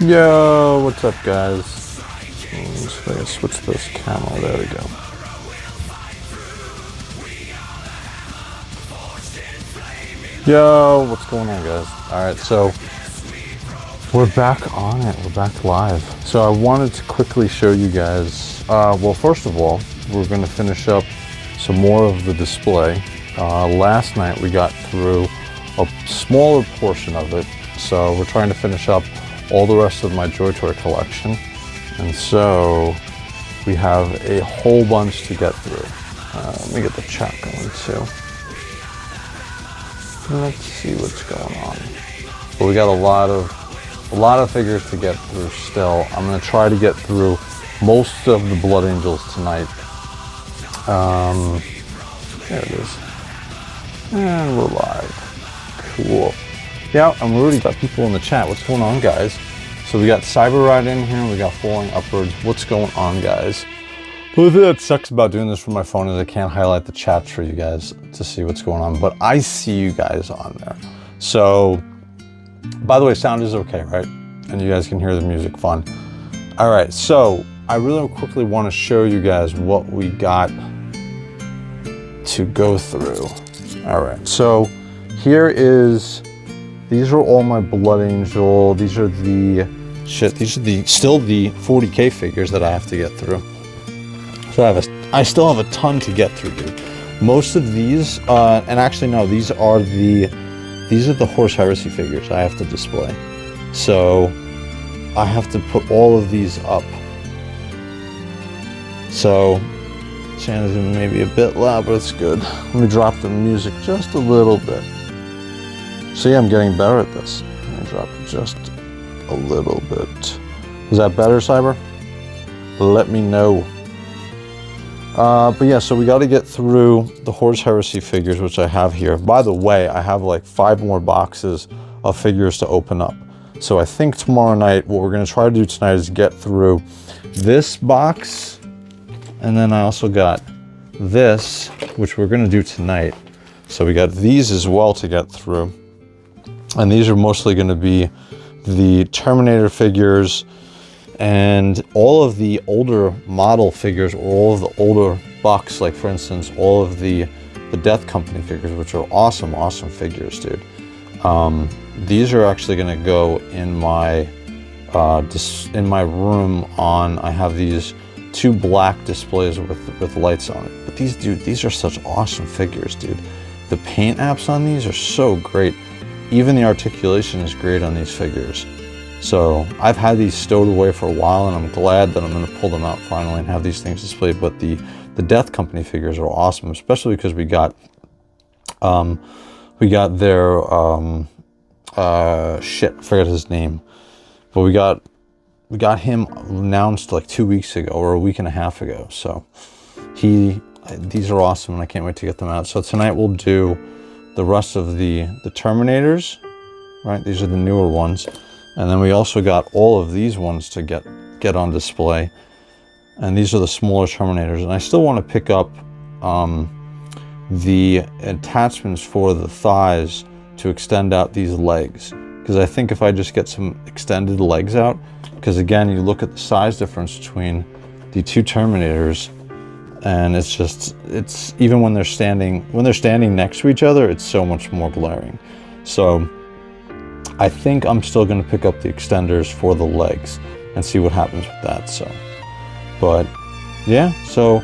Yo, what's up, guys? Let's switch this camera. There we go. Yo, what's going on, guys? Alright, so we're back on it. We're back live. So I wanted to quickly show you guys, well, first of all, we're going to finish up some more of the display. Last night we got through a smaller portion of it, so we're trying to finish up all the rest of my JOYTOY collection, and so we have a whole bunch to get through. Let me get the chat going too. Let's see what's going on. But we got a lot of figures to get through still. I'm gonna try to get through most of the Blood Angels tonight. There it is. And we're live. Cool. Yeah, and we already got people in the chat. What's going on, guys? So we got Cyber Ride in here, we got Falling Upwards. What's going on, guys? The thing that sucks about doing this from my phone is I can't highlight the chats for you guys to see what's going on, but I see you guys on there. So, by the way, sound is okay, right? And you guys can hear the music fun. All right, so I really quickly want to show you guys what we got to go through. All right, so here is, these are all my Blood Angel. These are the still the 40K figures that I have to get through. So I still have a ton to get through, dude. Most of these, and actually no, these are the Horse Heresy figures I have to display. So I have to put all of these up. So Shannon's maybe a bit loud, but it's good. Let me drop the music just a little bit. See, I'm getting better at this. Let me drop it just a little bit. Is that better, Cyber? Let me know. But yeah, so we got to get through the Horse Heresy figures, which I have here. By the way, I have like 5 more boxes of figures to open up. So I think tomorrow night, what we're going to try to do tonight is get through this box. And then I also got this, which we're going to do tonight. So we got these as well to get through. And these are mostly going to be the Terminator figures and all of the older model figures, or all of the older bucks, like for instance, all of the Death Company figures, which are awesome, awesome figures, dude. These are actually going to go in my room on, I have these 2 black displays with lights on it. But these, dude, these are such awesome figures, dude. The paint apps on these are so great. Even the articulation is great on these figures. So I've had these stowed away for a while, and I'm glad that I'm going to pull them out finally and have these things displayed. But the Death Company figures are awesome, especially because we got their shit, I forgot his name, but we got him announced like 2 weeks ago or a week and a half ago. So these are awesome, and I can't wait to get them out. So tonight we'll do the rest of the Terminators, right? These are the newer ones. And then we also got all of these ones to get on display. And these are the smaller Terminators. And I still want to pick up the attachments for the thighs to extend out these legs. Because I think if I just get some extended legs out, because again, you look at the size difference between the 2 Terminators, and it's even when they're standing next to each other, it's so much more glaring. So I think I'm still going to pick up the extenders for the legs and see what happens with that. So, but yeah, so,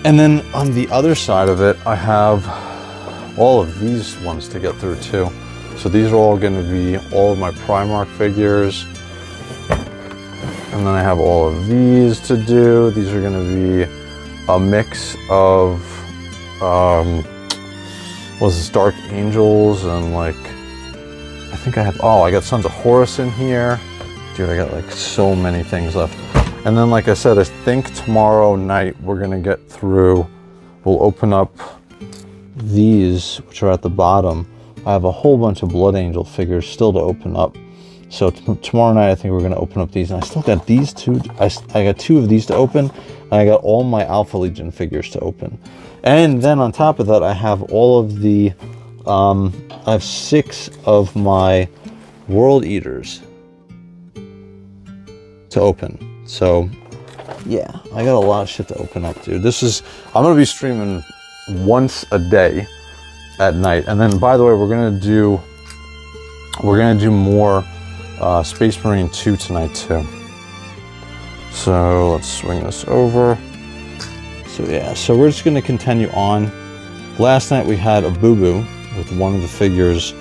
and then on the other side of it, I have all of these ones to get through too. So these are all going to be all of my Primarch figures. And then I have all of these to do. These are going to be a mix of, what's this, Dark Angels and like, I think I have, I got Sons of Horus in here. Dude, I got like so many things left. And then, like I said, I think tomorrow night we're gonna get through, we'll open up these, which are at the bottom. I have a whole bunch of Blood Angel figures still to open up. So tomorrow night, I think we're gonna open up these. And I still got these 2, I got 2 of these to open, and I got all my Alpha Legion figures to open. And then on top of that, I have all of the, I have 6 of my World Eaters to open. So yeah, I got a lot of shit to open up, dude. I'm gonna be streaming once a day at night. And then, by the way, we're gonna do more Space Marine 2 tonight too. So let's swing this over. So yeah, so we're just gonna continue on. Last night we had a boo-boo with one of the figures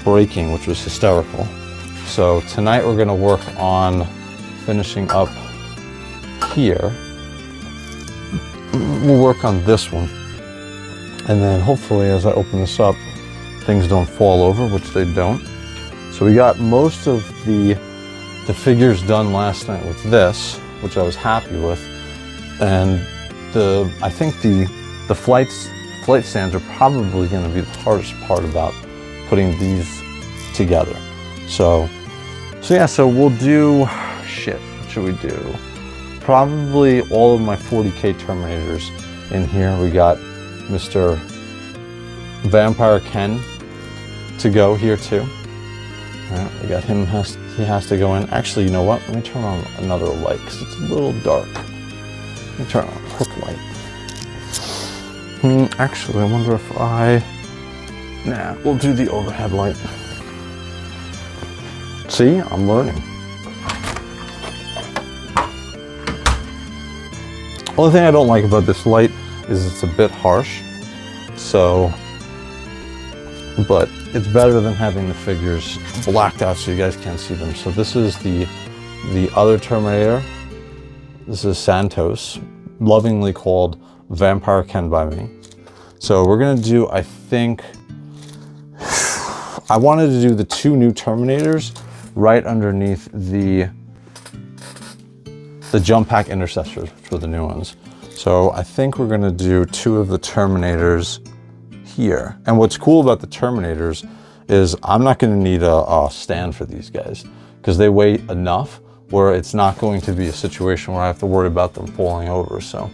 breaking, which was hysterical. So tonight we're gonna work on finishing up here. We'll work on this one. And then hopefully as I open this up, things don't fall over, which they don't. So we got most of the figures done last night with this, which I was happy with. And I think the flight stands are probably going to be the hardest part about putting these together. So yeah, so we'll do, shit, what should we do? Probably all of my 40K Terminators in here. We got Mr. Vampire Ken to go here too. All right, we got him, he has to go in. Actually, you know what? Let me turn on another light because it's a little dark. Let me turn on a hook light. Actually, I wonder if nah, we'll do the overhead light. See, I'm learning. Only thing I don't like about this light is it's a bit harsh. So, but it's better than having the figures blacked out so you guys can't see them. So this is the other Terminator. This is Santos, lovingly called Vampire Ken by me. So we're gonna do, I think, I wanted to do the 2 new Terminators right underneath the Jump Pack Intercessors, which were the new ones. So I think we're gonna do 2 of the Terminators here. And what's cool about the Terminators is I'm not gonna need a stand for these guys because they weigh enough where it's not going to be a situation where I have to worry about them falling over, so.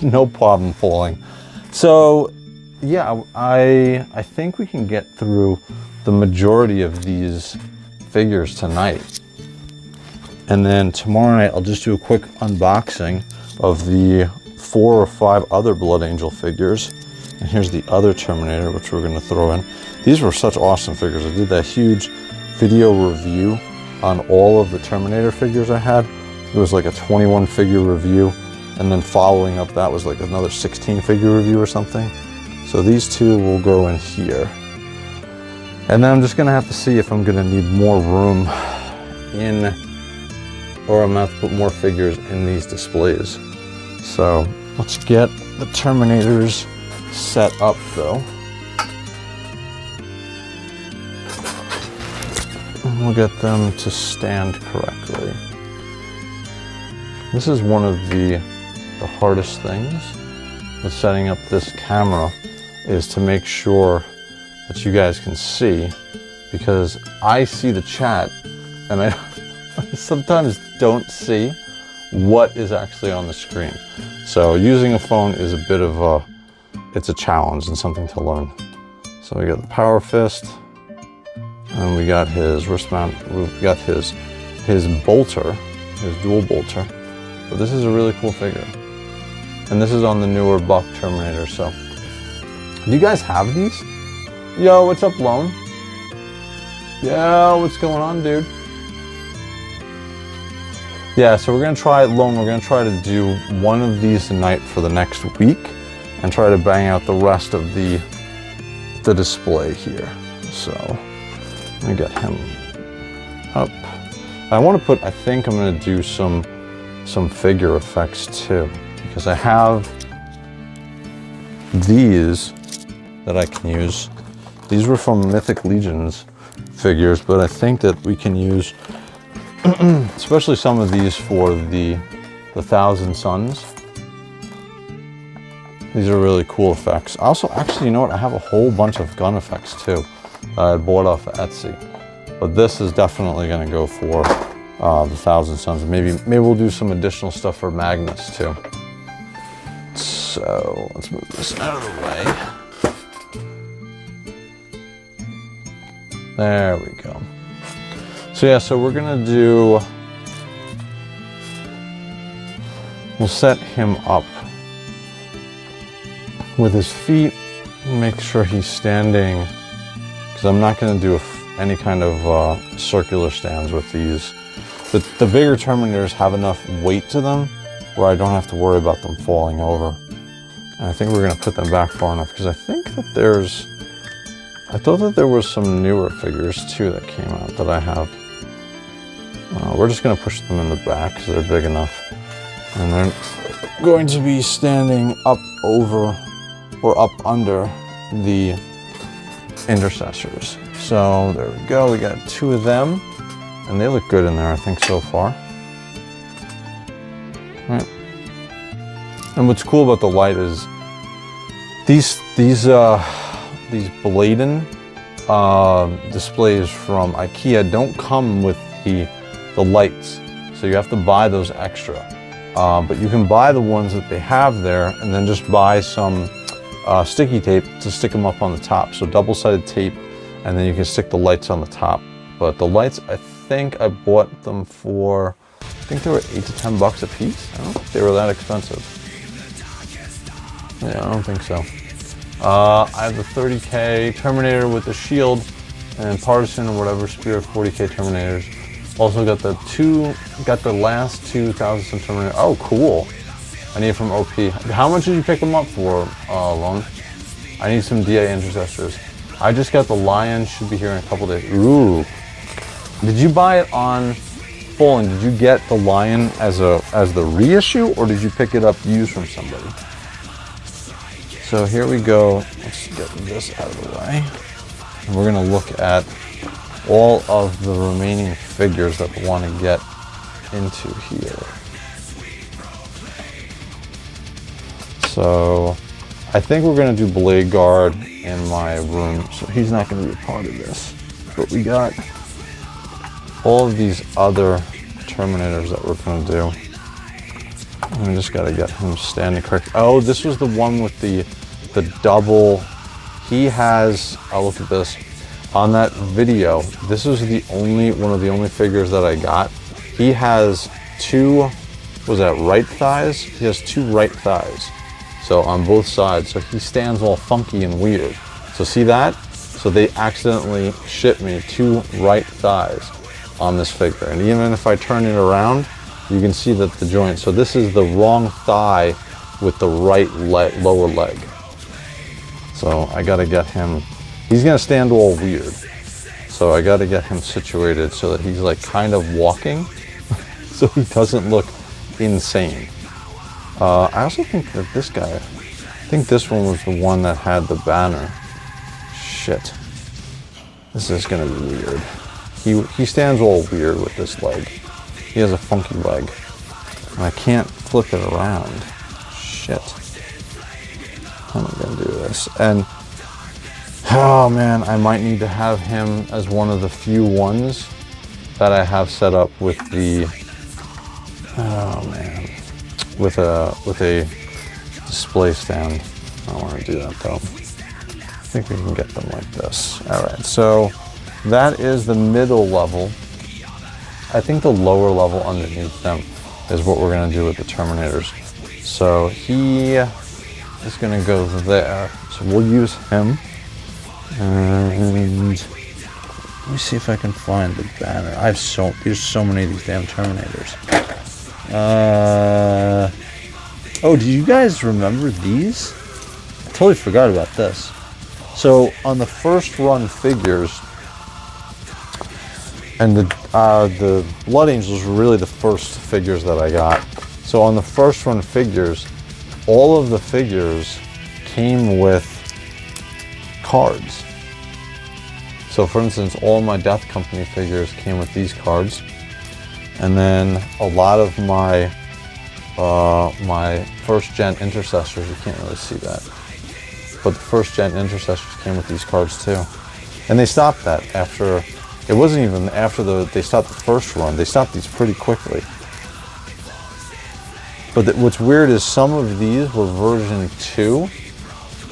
No problem falling. So yeah, I think we can get through the majority of these figures tonight. And then tomorrow night, I'll just do a quick unboxing of the 4 or 5 other Blood Angel figures. And here's the other Terminator, which we're gonna throw in. These were such awesome figures. I did that huge video review on all of the Terminator figures I had. It was like a 21 figure review. And then following up that was like another 16 figure review or something. So these 2 will go in here. And then I'm just gonna have to see if I'm gonna need more room in, or I'm gonna have to put more figures in these displays. So let's get the Terminators set up though. And we'll get them to stand correctly. This is one of the hardest things with setting up this camera, is to make sure that you guys can see, because I see the chat and I sometimes don't see what is actually on the screen. So using a phone is a bit of it's a challenge and something to learn. So we got the Power Fist, and we got his wrist mount, we got his bolter, his dual bolter. But this is a really cool figure. And this is on the newer buck Terminator, so. Do you guys have these? Yo, what's up, Lone? Yo, what's going on, dude? Yeah, so we're gonna try, Lone, we're gonna try to do one of these tonight for the next week and try to bang out the rest of the display here. So, let me get him up. I wanna put, I think I'm gonna do some figure effects too, because I have these that I can use. These were from Mythic Legions figures, but I think that we can use especially some of these for the Thousand Suns. These are really cool effects. Also, actually, you know what? I have a whole bunch of gun effects too that I bought off of Etsy. But this is definitely gonna go for the Thousand Suns. Maybe we'll do some additional stuff for Magnus too. So let's move this out of the way. There we go. So yeah, so we're gonna do, we'll set him up with his feet, make sure he's standing, because I'm not gonna do any kind of circular stands with these. The bigger Terminators have enough weight to them where I don't have to worry about them falling over. And I think we're gonna put them back far enough, because I think that I thought that there was some newer figures too that came out that I have. We're just gonna push them in the back because they're big enough. And they're going to be standing up over or up under the intercessors. So there we go, we got 2 of them. And they look good in there, I think, so far. Right. And what's cool about the light is these Bladen displays from IKEA don't come with the lights, so you have to buy those extra. But you can buy the ones that they have there, and then just buy some sticky tape to stick them up on the top. So double-sided tape, and then you can stick the lights on the top. But the lights, I think I bought them for, I think they were $8 to $10 a piece. I don't think they were that expensive. Yeah, I don't think so. I have the 30K Terminator with the shield and Partisan or whatever Spirit 40K Terminators. Also got the last 2,000 Terminator. Oh, cool. I need it from OP. How much did you pick them up for, Lone? I need some DA Intercessors. I just got the Lion, should be here in a couple days. Ooh. Did you buy it on full, and did you get the Lion as the reissue, or did you pick it up used from somebody? So here we go. Let's get this out of the way. And we're gonna look at all of the remaining figures that we want to get into here. So I think we're gonna do Blade Guard in my room, so he's not gonna be a part of this. But we got all of these other Terminators that we're gonna do. And we just gotta get him standing correct. Oh, this was the one with the double. He has, I'll look at this. On that video, this is one of the only figures that I got. He has 2, was that right thighs? He has 2 right thighs. So on both sides, so he stands all funky and weird. So see that? So they accidentally shipped me 2 right thighs on this figure. And even if I turn it around, you can see that the joint, so this is the wrong thigh with the right lower leg. So I gotta get him, he's gonna stand all weird. So I gotta get him situated so that he's like kind of walking, so he doesn't look insane. I also think that this guy, I think this one was the one that had the banner. Shit. This is gonna be weird. He stands all weird with this leg. He has a funky leg. And I can't flip it around. Shit. How am I gonna do this? And, oh man, I might need to have him as one of the few ones that I have set up with the, oh man, with a display stand. I don't want to do that though. I think we can get them like this. All right, so that is the middle level. I think the lower level underneath them is what we're gonna do with the Terminators. So he is gonna go there. So we'll use him. And let me see if I can find the banner. There's so many of these damn Terminators. Oh, do you guys remember these? I totally forgot about this. So on the first run figures, and the Blood Angels were really the first figures that I got. So on the first run figures, all of the figures came with cards. So for instance, all my Death Company figures came with these cards. And then a lot of my my first gen Intercessors, you can't really see that, but the first gen Intercessors came with these cards too. And they stopped that after, it wasn't even after they stopped the first run, they stopped these pretty quickly. But what's weird is some of these were version 2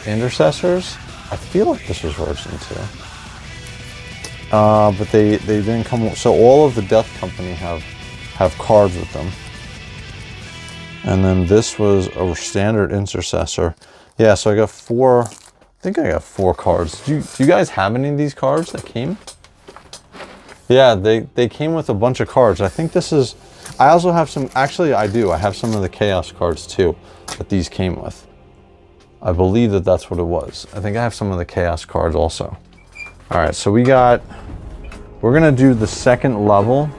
Intercessors. I feel like this was version 2. but they didn't come. So all of the Death Company have cards with them. And then this was a standard intercessor. Yeah, so I got 4. I think I got 4 cards. Do you guys have any of these cards that came? Yeah, they came with a bunch of cards. I think this is. I also have some. Actually, I do. I have some of the Chaos cards too that these came with. I believe that that's what it was. I think I have some of the Chaos cards also. All right, so we're gonna do the second level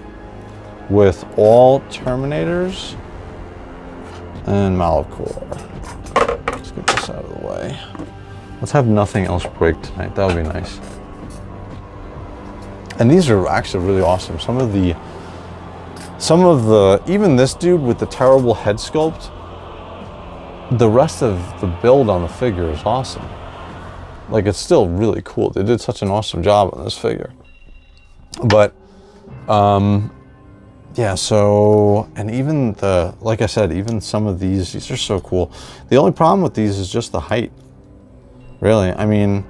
with all Terminators and Malachor. Let's get this out of the way. Let's have nothing else break tonight. That would be nice. And these are actually really awesome. Some of the, even this dude with the terrible head sculpt, the rest of the build on the figure is awesome. Like, it's still really cool. They did such an awesome job on this figure. But, yeah, so, and even like I said, even some of these are so cool. The only problem with these is just the height. Really, I mean,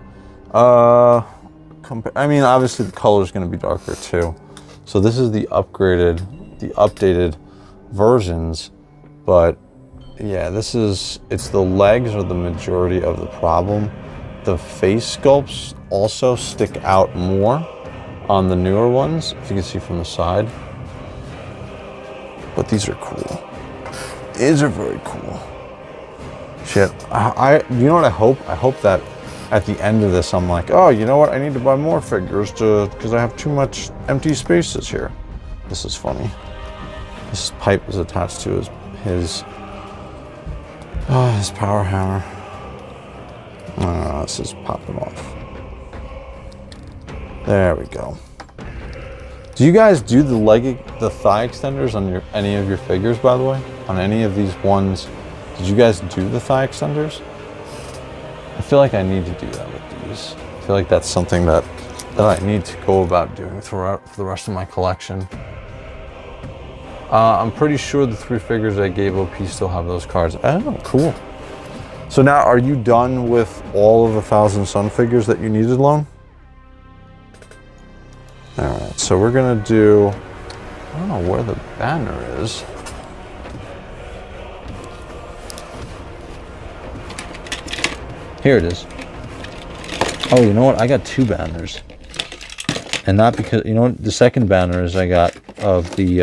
obviously the color is going to be darker too. So this is the updated versions, but yeah, it's the legs are the majority of the problem. The face sculpts also stick out more on the newer ones, if you can see from the side. But these are cool. These are very cool. Shit, you know what I hope? I hope that at the end of this, I'm like, oh, you know what? I need to buy more figures because I have too much empty spaces here. This is funny. This pipe is attached to his power hammer. This is popping off. There we go. Do you guys do the thigh extenders on any of your figures, by the way? On any of these ones, did you guys do the thigh extenders? I feel like I need to do that with these. I feel like that's something that I need to go about doing for the rest of my collection. I'm pretty sure the 3 figures I gave OP still have those cards. Oh, cool. So now, are you done with all of the Thousand Sun figures that you needed, Lone? All right, so we're gonna do, I don't know where the banner is. Here it is. Oh, you know what? I got 2 banners. And not because, you know what? The second banner is I got of the,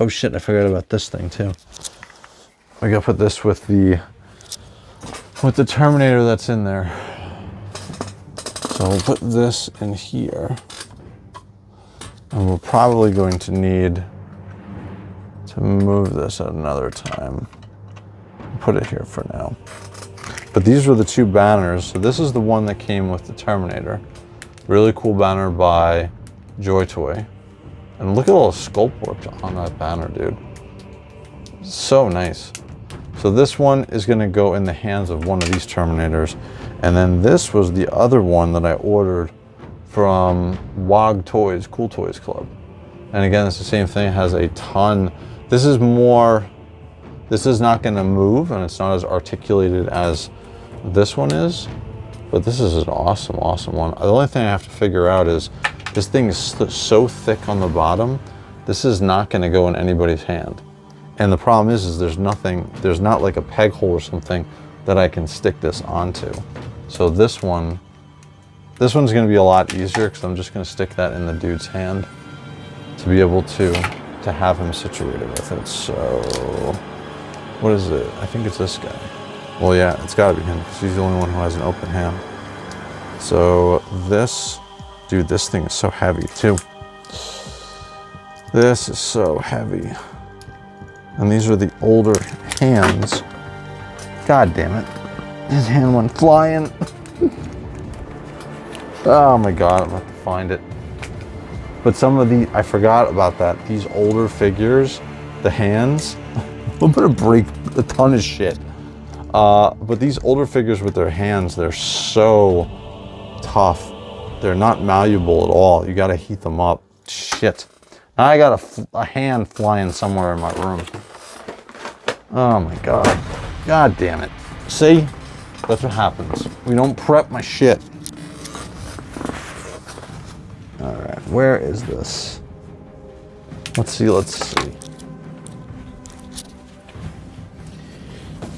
oh shit, I forgot about this thing too. I gotta put this with the Terminator that's in there. So we'll put this in here. And we're probably going to need to move this at another time. Put it here for now. But these were the 2 banners. So this is the one that came with the Terminator. Really cool banner by JOYTOY. And look at all the sculpt work on that banner, dude. So nice. So this one is gonna go in the hands of one of these Terminators. And then this was the other one that I ordered from WOG Toys, Cool Toys Club. And again, it's the same thing, it has a ton. This is not gonna move and it's not as articulated as this one is, but this is an awesome, awesome one. The only thing I have to figure out is this thing is so thick on the bottom, this is not gonna go in anybody's hand. And the problem is there's not like a peg hole or something that I can stick this onto. So this one's gonna be a lot easier because I'm just gonna stick that in the dude's hand to be able to have him situated with it. So, what is it? I think it's this guy. Well, yeah, it's gotta be him because he's the only one who has an open hand. So this thing is so heavy too. This is so heavy. And these are the older hands. God damn it. His hand went flying. Oh my God, I'm gonna have to find it. But some of I forgot about that. These older figures, the hands, I'm gonna break a ton of shit. But these older figures with their hands, they're so tough. They're not malleable at all. You gotta heat them up. Shit. Now I got a hand flying somewhere in my room. Oh my God. God damn it. See? That's what happens. We don't prep my shit. All right, where is this? Let's see, let's see.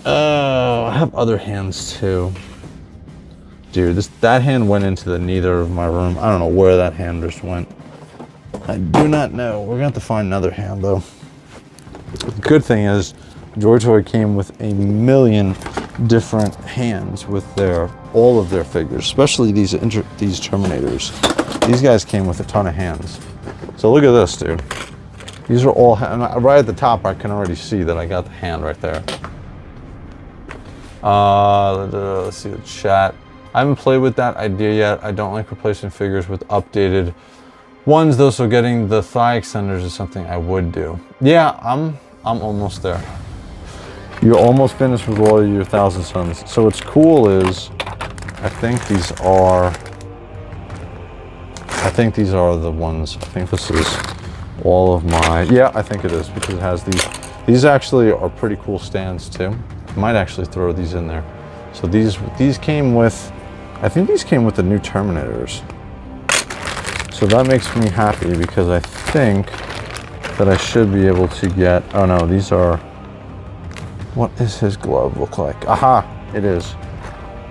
Oh, I have other hands too. Dude, that hand went into the neither of my room. I don't know where that hand just went. I do not know. We're gonna have to find another hand though. The good thing is, JOYTOY came with a million different hands with all of their figures, especially these terminators. These guys came with a ton of hands. So look at this, dude. These are all, right at the top, I can already see that I got the hand right there. Let's see the chat. I haven't played with that idea yet. I don't like replacing figures with updated ones though, so getting the thigh extenders is something I would do. Yeah, I'm almost there. You're almost finished with all of your 1,000 Suns. So what's cool is, I think these are the ones. I think this is all of my, yeah, I think it is, because it has these. These actually are pretty cool stands too. I might actually throw these in there. So these came with, I think these came with the new Terminators. So that makes me happy because I think that I should be able to get, oh no, these are, what does his glove look like? Aha, it is.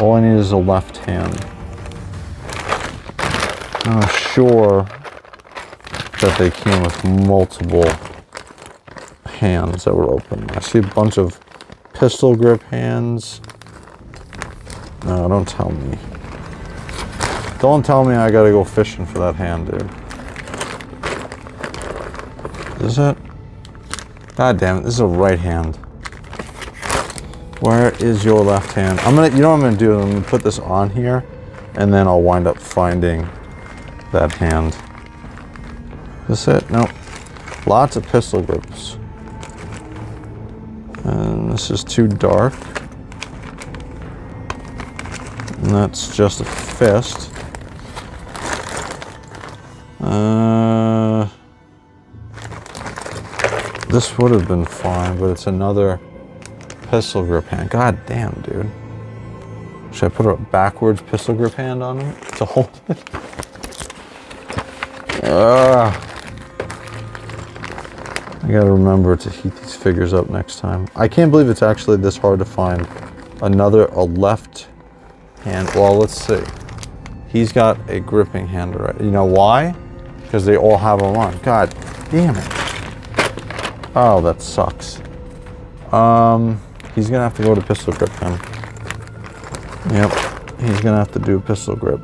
All I need is a left hand. I'm sure that they came with multiple hands that were open. I see a bunch of pistol grip hands. No, don't tell me. Don't tell me I gotta go fishing for that hand, dude. Is it? God damn it, this is a right hand. Where is your left hand? You know what I'm gonna do? I'm gonna put this on here, and then I'll wind up finding that hand. Is this it? Nope. Lots of pistol grips. And this is too dark. And that's just a fist. This would have been fine, but it's another pistol grip hand. God damn, dude. Should I put a backwards pistol grip hand on it to hold it? I gotta remember to heat these figures up next time. I can't believe it's actually this hard to find a left hand. Well, let's see. He's got a gripping hand already. You know why? Because they all have them on. God damn it. Oh, that sucks. He's gonna have to go to pistol grip then. Yep, he's gonna have to do a pistol grip.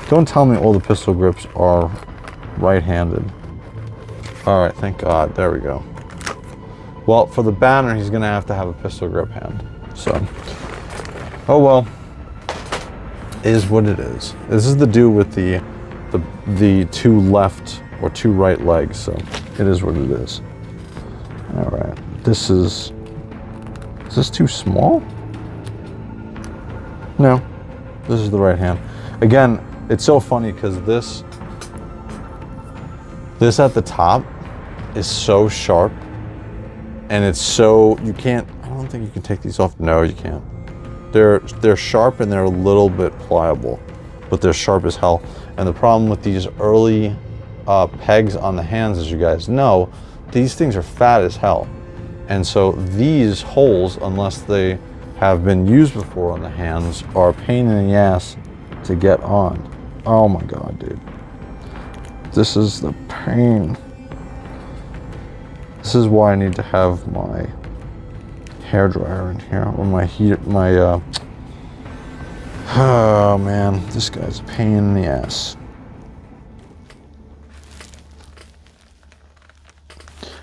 Don't tell me all the pistol grips are right-handed. All right, thank God, there we go. Well, for the banner, he's gonna have to have a pistol grip hand. So, oh well, is what it is. This is the dude with the two left or two right legs, so it is what it is. All right, is this too small? No, this is the right hand. Again, it's so funny because this at the top is so sharp, and it's so, I don't think you can take these off. No, you can't. They're sharp and they're a little bit pliable, but they're sharp as hell. And the problem with these early pegs on the hands, as you guys know, these things are fat as hell. And so these holes, unless they have been used before on the hands, are a pain in the ass to get on. Oh my God, dude. This is the pain. This is why I need to have my hairdryer in here, or oh man, this guy's a pain in the ass.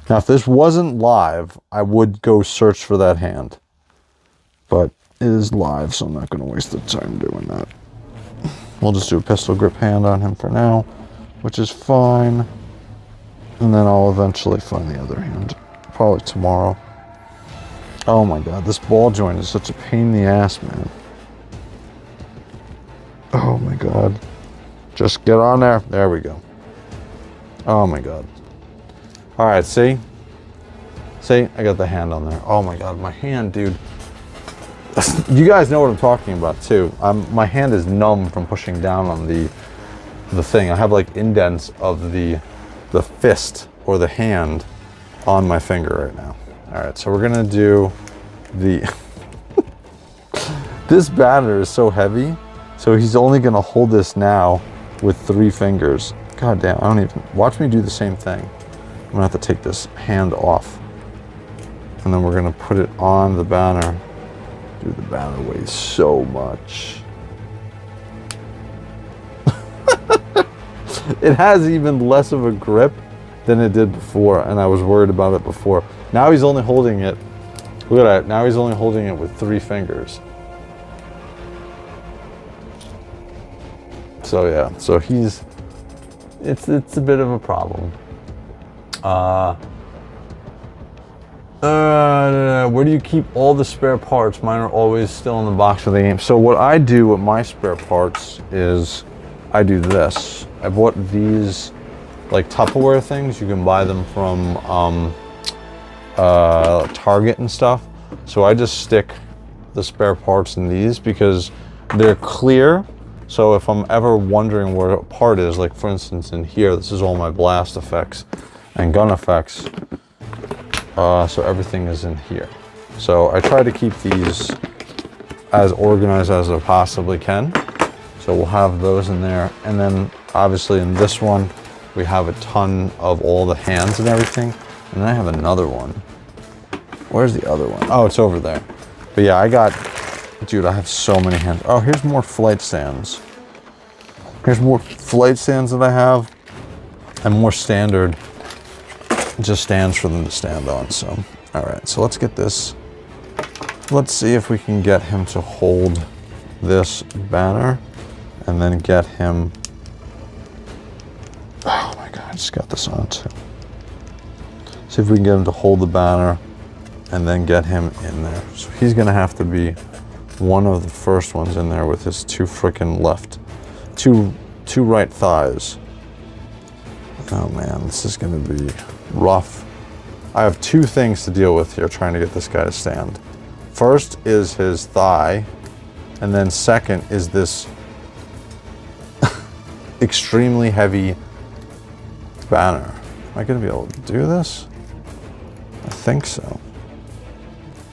Now, if this wasn't live, I would go search for that hand. But it is live, so I'm not going to waste the time doing that. We'll just do a pistol grip hand on him for now, which is fine. And then I'll eventually find the other hand, probably tomorrow. Oh my God, this ball joint is such a pain in the ass, man. Oh my God. Just get on there. There we go. Oh my God. All right, see? See, I got the hand on there. Oh my God, my hand, dude. You guys know what I'm talking about too. My hand is numb from pushing down on the thing. I have like indents of the fist or the hand on my finger right now. All right, so we're gonna do the. This banner is so heavy, so he's only gonna hold this now with 3 fingers. God damn, I don't even, watch me do the same thing. I'm gonna have to take this hand off. And then we're gonna put it on the banner. Dude, the banner weighs so much. It has even less of a grip than it did before, and I was worried about it before. Now he's only holding it, look at that, now he's only holding it with 3 fingers. So yeah, so he's, it's a bit of a problem. Where do you keep all the spare parts? Mine are always still in the box of the game. So what I do with my spare parts is I do this. I bought these like Tupperware things. You can buy them from Target and stuff. So I just stick the spare parts in these because they're clear. So if I'm ever wondering where a part is, like for instance in here, this is all my blast effects and gun effects. So everything is in here. So I try to keep these as organized as I possibly can. So we'll have those in there. And then obviously in this one, we have a ton of all the hands and everything. And then I have another one. Where's the other one? Oh, it's over there. But yeah, dude, I have so many hands. Oh, here's more flight stands. Here's more flight stands that I have, and more standard, just stands for them to stand on. So, all right, so let's get this. Let's see if we can get him to hold this banner, and then get him. Oh my God, I just got this on too. See if we can get him to hold the banner, and then get him in there. So he's gonna have to be one of the first ones in there with his two right thighs. Oh man, this is gonna be rough. I have 2 things to deal with here trying to get this guy to stand. First is his thigh, and then second is this extremely heavy banner. Am I gonna be able to do this? I think so.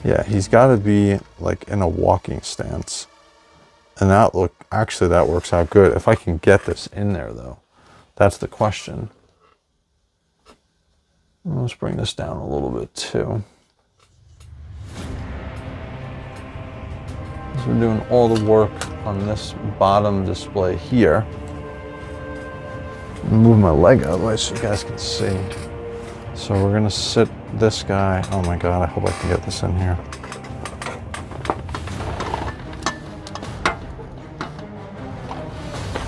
Yeah, he's got to be like in a walking stance. And that actually that works out good. If I can get this in there though, that's the question. Let's bring this down a little bit too. So we're doing all the work on this bottom display here. Move my leg out of the way so you guys can see. So we're gonna sit this guy. Oh my God, I hope I can get this in here.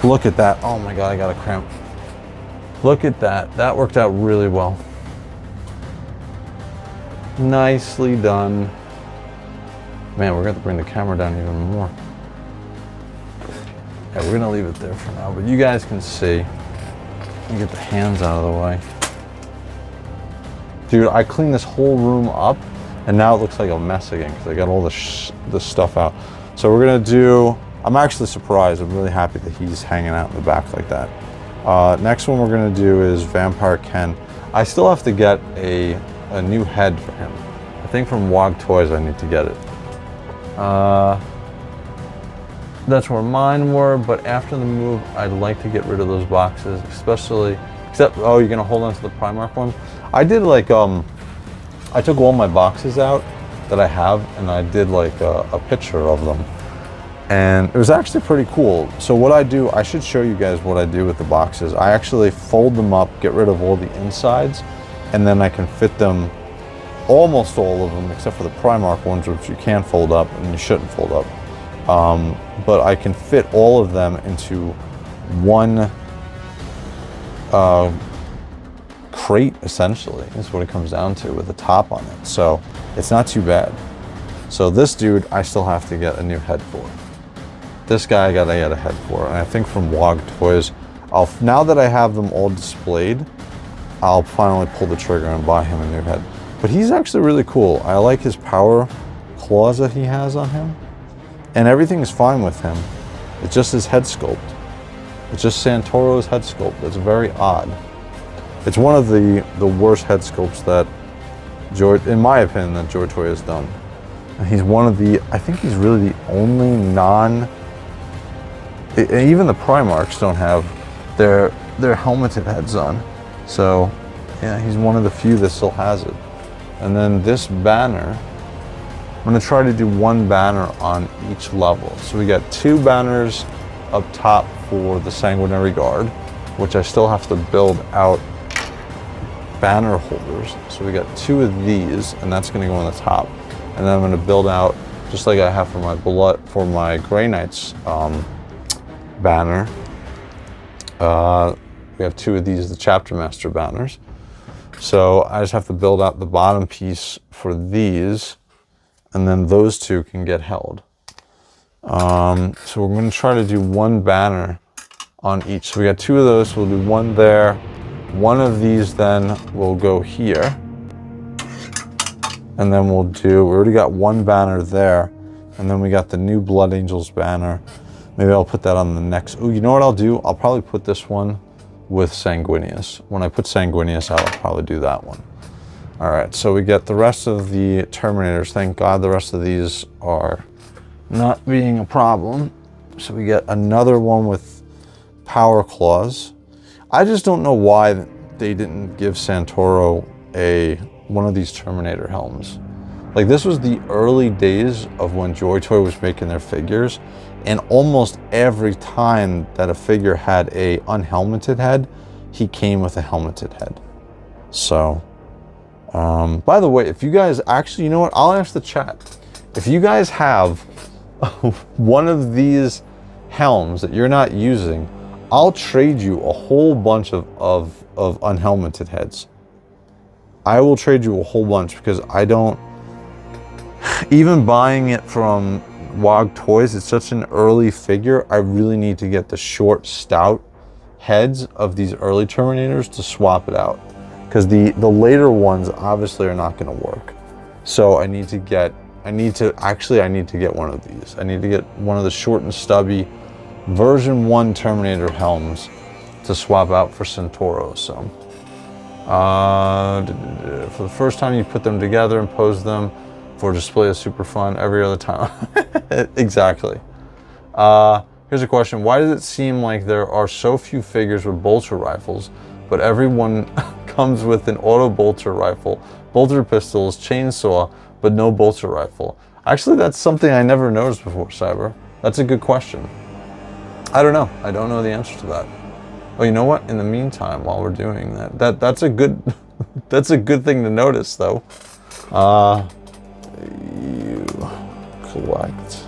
Look at that. Oh my God, I got a cramp. Look at that. That worked out really well. Nicely done. Man, we're gonna have to bring the camera down even more. Yeah, we're gonna leave it there for now, but you guys can see. Let me get the hands out of the way. Dude, I cleaned this whole room up, and now it looks like a mess again because I got all the stuff out. So we're gonna do, I'm actually surprised. I'm really happy that he's hanging out in the back like that. Next one we're gonna do is Vampire Ken. I still have to get a new head for him. I think from WOG Toys I need to get it. That's where mine were, but after the move, I'd like to get rid of those boxes, especially, oh, you're gonna hold on to the Primarch ones? I did like, I took all my boxes out that I have, and I did like a picture of them. And it was actually pretty cool. So what I do, I should show you guys what I do with the boxes. I actually fold them up, get rid of all the insides, and then I can fit them, almost all of them, except for the Primarch ones, which you can fold up and you shouldn't fold up. But I can fit all of them into one crate, essentially, is what it comes down to, with a top on it. So it's not too bad. So this dude, I still have to get a new head for. This guy I gotta get a head for, and I think from WOG Toys, now that I have them all displayed, I'll finally pull the trigger and buy him a new head. But he's actually really cool. I like his power claws that he has on him. And everything's fine with him. It's just his head sculpt. It's just Santoro's head sculpt. It's very odd. It's one of the worst head sculpts that in my opinion, that JOYTOY has done. And he's one of the, I think he's really the only even the Primarchs don't have their helmeted heads on. So yeah, he's one of the few that still has it. And then this banner, I'm gonna try to do one banner on each level. So we got 2 banners up top for the Sanguinary Guard, which I still have to build out banner holders. So we got 2 of these, and that's gonna go on the top. And then I'm gonna build out, just like I have for my Grey Knights banner. We have 2 of these, the Chapter Master banners. So I just have to build out the bottom piece for these, and then those 2 can get held. So we're going to try to do one banner on each. So we got 2 of those, so we'll do one there. One of these then will go here. And then we already got one banner there. And then we got the new Blood Angels banner. Maybe I'll put that on the next. Oh, you know what I'll do? I'll probably put this one with Sanguinius. When I put Sanguinius out, I'll probably do that one. All right, so we get the rest of the Terminators. Thank God the rest of these are not being a problem. So we get another one with Power Claws. I just don't know why they didn't give Santoro one of these Terminator helms. Like, this was the early days of when JOYTOY was making their figures, and almost every time that a figure had a unhelmeted head, he came with a helmeted head. So, by the way, if you guys actually, you know what, I'll ask the chat. If you guys have one of these helms that you're not using, I'll trade you a whole bunch of unhelmeted heads. I will trade you a whole bunch, because I don't, even buying it from WOG Toys, it's such an early figure. I really need to get the short, stout heads of these early Terminators to swap it out, because the later ones obviously are not going to work. So I need to get one of these. I need to get one of the short and stubby version 1 Terminator helms to swap out for Santoro. So for the first time you put them together and pose them for display is super fun. Every other time. Exactly. Here's a question. Why does it seem like there are so few figures with bolter rifles, but everyone comes with an auto bolter rifle, bolter pistols, chainsaw, but no bolter rifle? Actually, that's something I never noticed before, Cyber. That's a good question. I don't know. I don't know the answer to that. Oh, you know what? In the meantime, while we're doing that's a good that's a good thing to notice, though. You collect.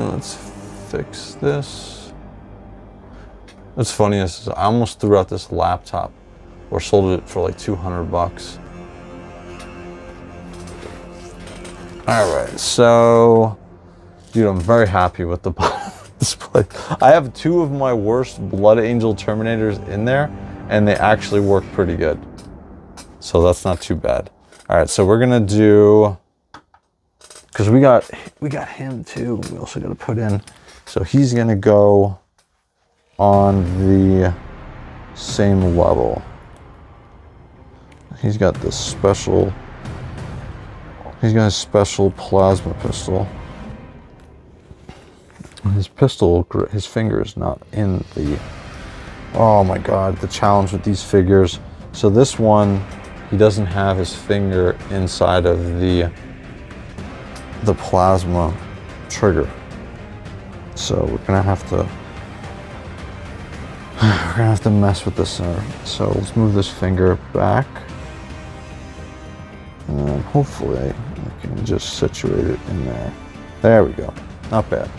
Let's fix this. What's funny is I almost threw out this laptop, or sold it for like 200 bucks. All right, so, dude, I'm very happy with the display. I have 2 of my worst Blood Angel Terminators in there, and they actually work pretty good. So that's not too bad. All right, so we're gonna do, because we got him too. We also got to put in. So he's gonna go on the same level. He's got this special. He's got a special plasma pistol. His pistol, his finger is not in the. Oh my God, the challenge with these figures. So this one, he doesn't have his finger inside of the plasma trigger. So we're gonna have to mess with this. So let's move this finger back, and hopefully we can just situate it in there. There we go. Not bad.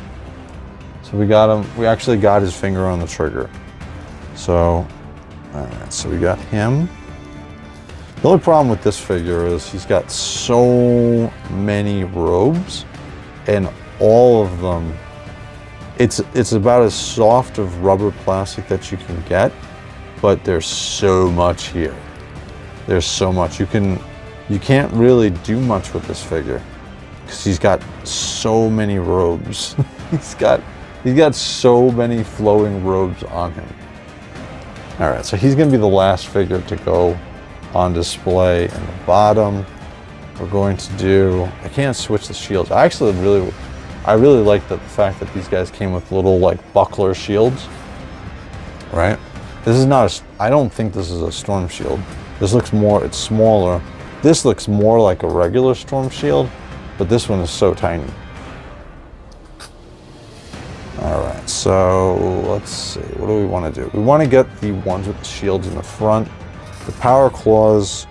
So we got him. We actually got his finger on the trigger. So, all right. So we got him. The only problem with this figure is he's got so many robes, and all of them It's about as soft of rubber plastic that you can get, but there's so much here. There's so much. You can't really do much with this figure because he's got so many robes. he's got so many flowing robes on him. All right, so he's gonna be the last figure to go on display in the bottom. We're going to do, I can't switch the shields. I really like the fact that these guys came with little like buckler shields, right? This is not I don't think this is a storm shield. This looks more, it's smaller. This looks more like a regular storm shield, but this one is so tiny. All right, so let's see, what do we want to do? We want to get the ones with the shields in the front. The power claws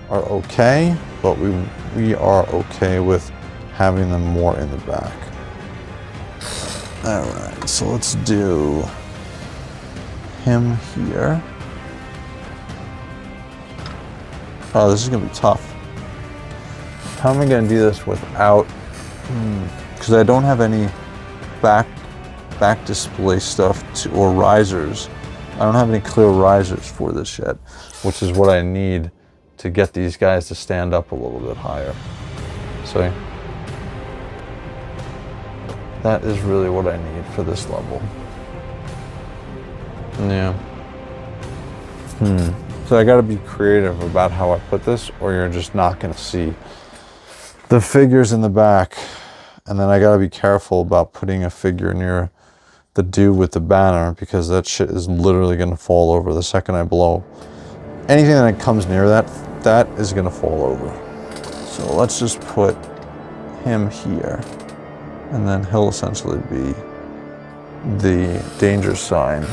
are okay, but we are okay with having them more in the back. All right, so let's do him here. Oh, this is gonna be tough. How am I gonna do this without, because I don't have any back display stuff or risers. I don't have any clear risers for this yet, which is what I need to get these guys to stand up a little bit higher. See? That is really what I need for this level. Yeah. So I gotta be creative about how I put this, or you're just not gonna see the figures in the back. And then I gotta be careful about putting a figure near the dude with the banner, because that shit is literally gonna fall over the second I blow. Anything that comes near that is gonna fall over. So let's just put him here, and then he'll essentially be the danger sign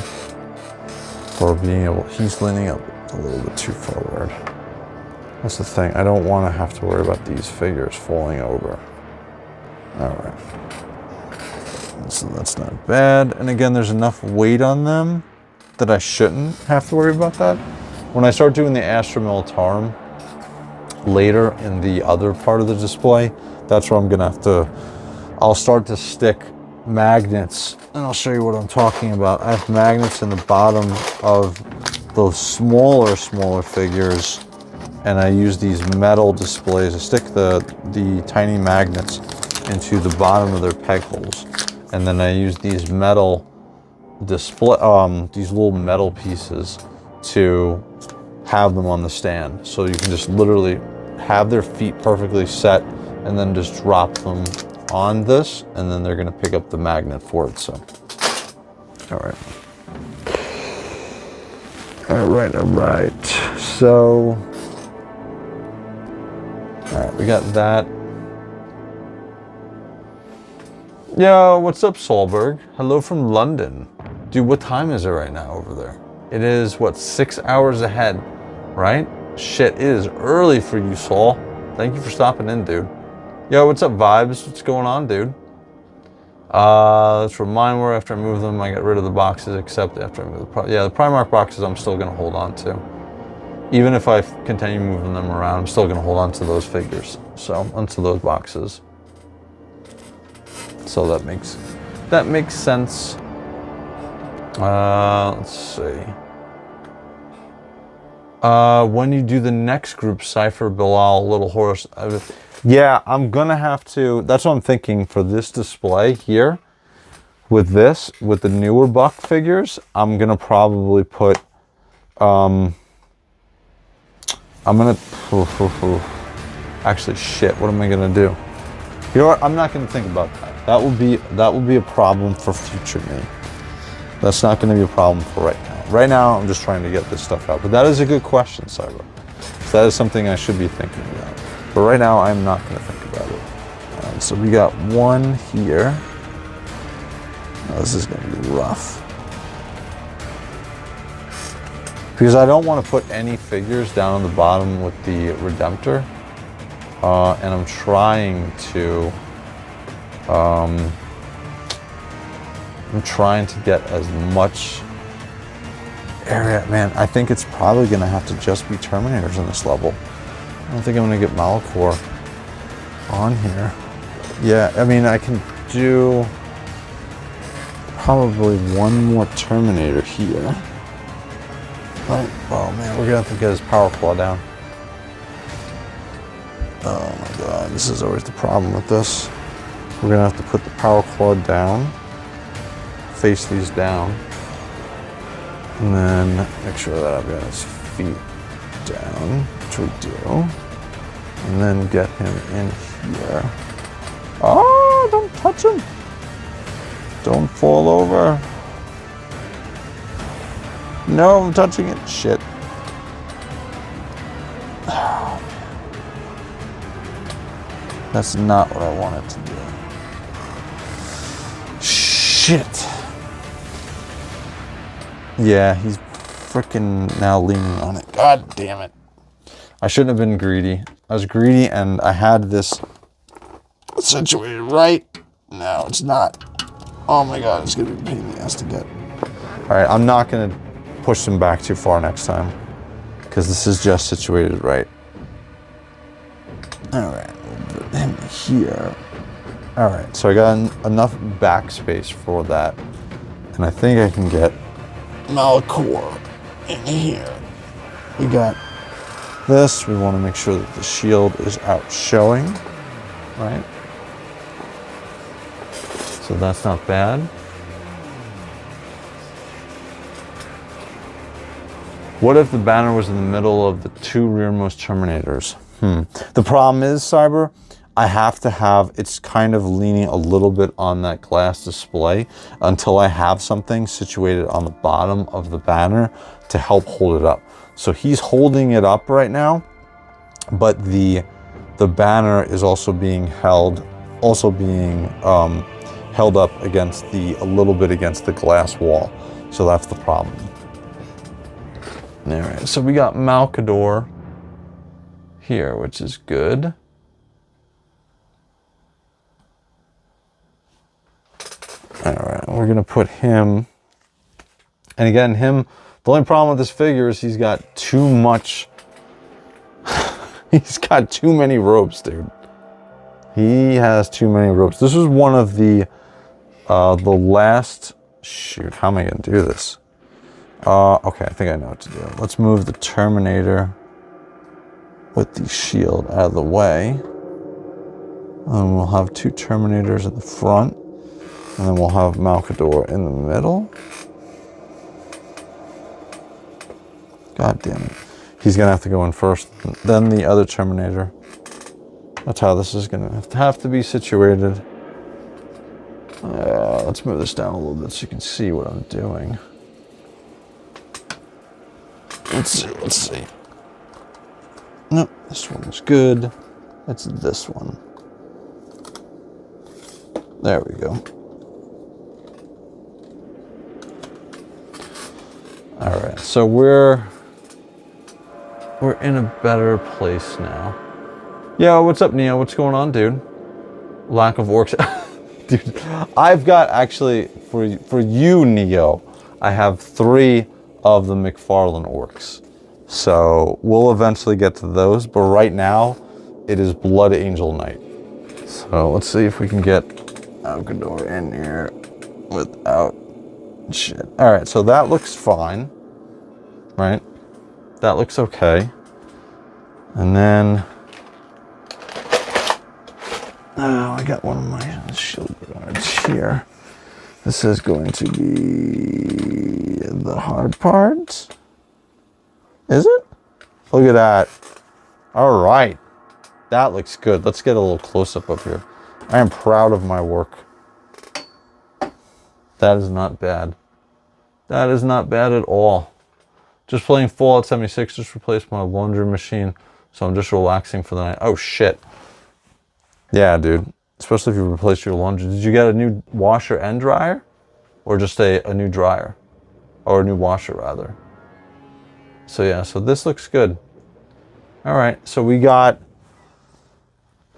for being able, he's leaning up a little bit too forward. That's the thing, I don't want to have to worry about these figures falling over. All right, so that's not bad. And again, there's enough weight on them that I shouldn't have to worry about that. When I start doing the Astra Militarum later in the other part of the display, that's where I'm gonna have to, I'll start to stick magnets, and I'll show you what I'm talking about. I have magnets in the bottom of those smaller figures, and I use these metal displays. I stick the tiny magnets into the bottom of their peg holes, and then I use these metal display, these little metal pieces to have them on the stand. So you can just literally have their feet perfectly set, and then just drop them on this, and then they're gonna pick up the magnet for it. So, all right. So, all right, we got that. Yo, what's up, Solberg? Hello from London. Dude, what time is it right now over there? It is, what, 6 hours ahead, right? Shit, it is early for you, Saul. Thank you for stopping in, dude. Yo, what's up, Vibes? What's going on, dude? Let's remind where after I move them, I get rid of the boxes, except after I move the Primarch boxes I'm still gonna hold on to. Even if I continue moving them around, I'm still gonna hold on to those figures. So, onto those boxes. So that makes sense. Let's see. When you do the next group, Cypher, Bilal, Little Horse. Yeah, I'm gonna have to, that's what I'm thinking for this display here. With the newer Buck figures, I'm gonna probably put, actually shit, what am I gonna do? You know what, I'm not gonna think about that. That will be a problem for future me. That's not gonna be a problem for right now. Right now, I'm just trying to get this stuff out. But that is a good question, Cyber. So that is something I should be thinking about. But right now, I'm not gonna think about it. So we got one here. Oh, this is gonna be rough. Because I don't want to put any figures down on the bottom with the Redemptor. And I'm trying to get as much area. Man, I think it's probably gonna have to just be Terminators in this level. I don't think I'm gonna get Malachor on here. Yeah, I mean, I can do, probably one more Terminator here. Oh man, we're gonna have to get his power claw down. Oh my god, this is always the problem with this. We're gonna have to put the power claw down, face these down, and then make sure that I've got his feet down, which we do, and then get him in here. Oh, don't touch him. Don't fall over. No, I'm touching it. Shit. Oh, that's not what I wanted to do. Shit. Yeah, he's freaking now leaning on it. God damn it. I shouldn't have been greedy. I was greedy and I had this situated right. No, it's not. Oh my god, it's gonna be a pain in the ass to get. Alright, I'm not gonna push them back too far next time, because this is just situated right. Alright, we'll put him here. Alright, so I got enough backspace for that. And I think I can get Malcor in here. We got this. We want to make sure that the shield is out showing, right? So that's not bad. What if the banner was in the middle of the two rearmost Terminators? The problem is, Cyber, I have to have, it's kind of leaning a little bit on that glass display until I have something situated on the bottom of the banner to help hold it up. So he's holding it up right now, but the banner is also being held, held up against a little bit against the glass wall. So that's the problem. All right, so we got Malcador here, which is good. All right, we're gonna put him, and again, the only problem with this figure is he's got too much, he's got too many ropes, dude. He has too many ropes. This was one of the last, shoot, how am I gonna do this? Okay, I think I know what to do. Let's move the Terminator with the shield out of the way. And we'll have two Terminators at the front. And then we'll have Malcador in the middle. God damn it. He's gonna have to go in first, then the other Terminator. That's how this is gonna have to be situated. Let's move this down a little bit so you can see what I'm doing. Let's see. Nope, this one's good. It's this one. There we go. All right, so we're in a better place now. Yo, what's up, Neo? What's going on, dude? Lack of orcs. Dude, I've got actually, for you, Neo, I have 3 of the McFarlane orcs. So we'll eventually get to those, but right now it is Blood Angel Night. So let's see if we can get Malcador in here without shit. All right, so that looks fine, right? That looks okay. And then, oh, I got one of my shield guards here. This is going to be the hard part. Is it? Look at that. All right. That looks good. Let's get a little close-up up here. I am proud of my work. That is not bad. That is not bad at all. Just playing Fallout 76, just replaced my laundry machine. So I'm just relaxing for the night. Oh, shit. Yeah, dude. Especially if you replace your laundry. Did you get a new washer and dryer? Or just a new dryer? Or a new washer, rather. So yeah, so this looks good. All right, so we got...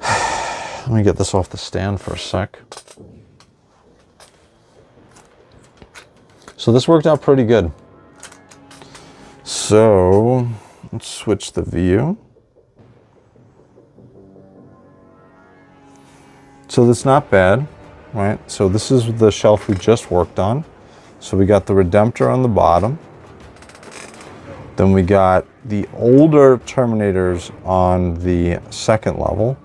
Let me get this off the stand for a sec. So this worked out pretty good. So let's switch the view. So that's not bad. right? So this is the shelf we just worked on. So we got the Redemptor on the bottom. Then we got the older Terminators on the second level,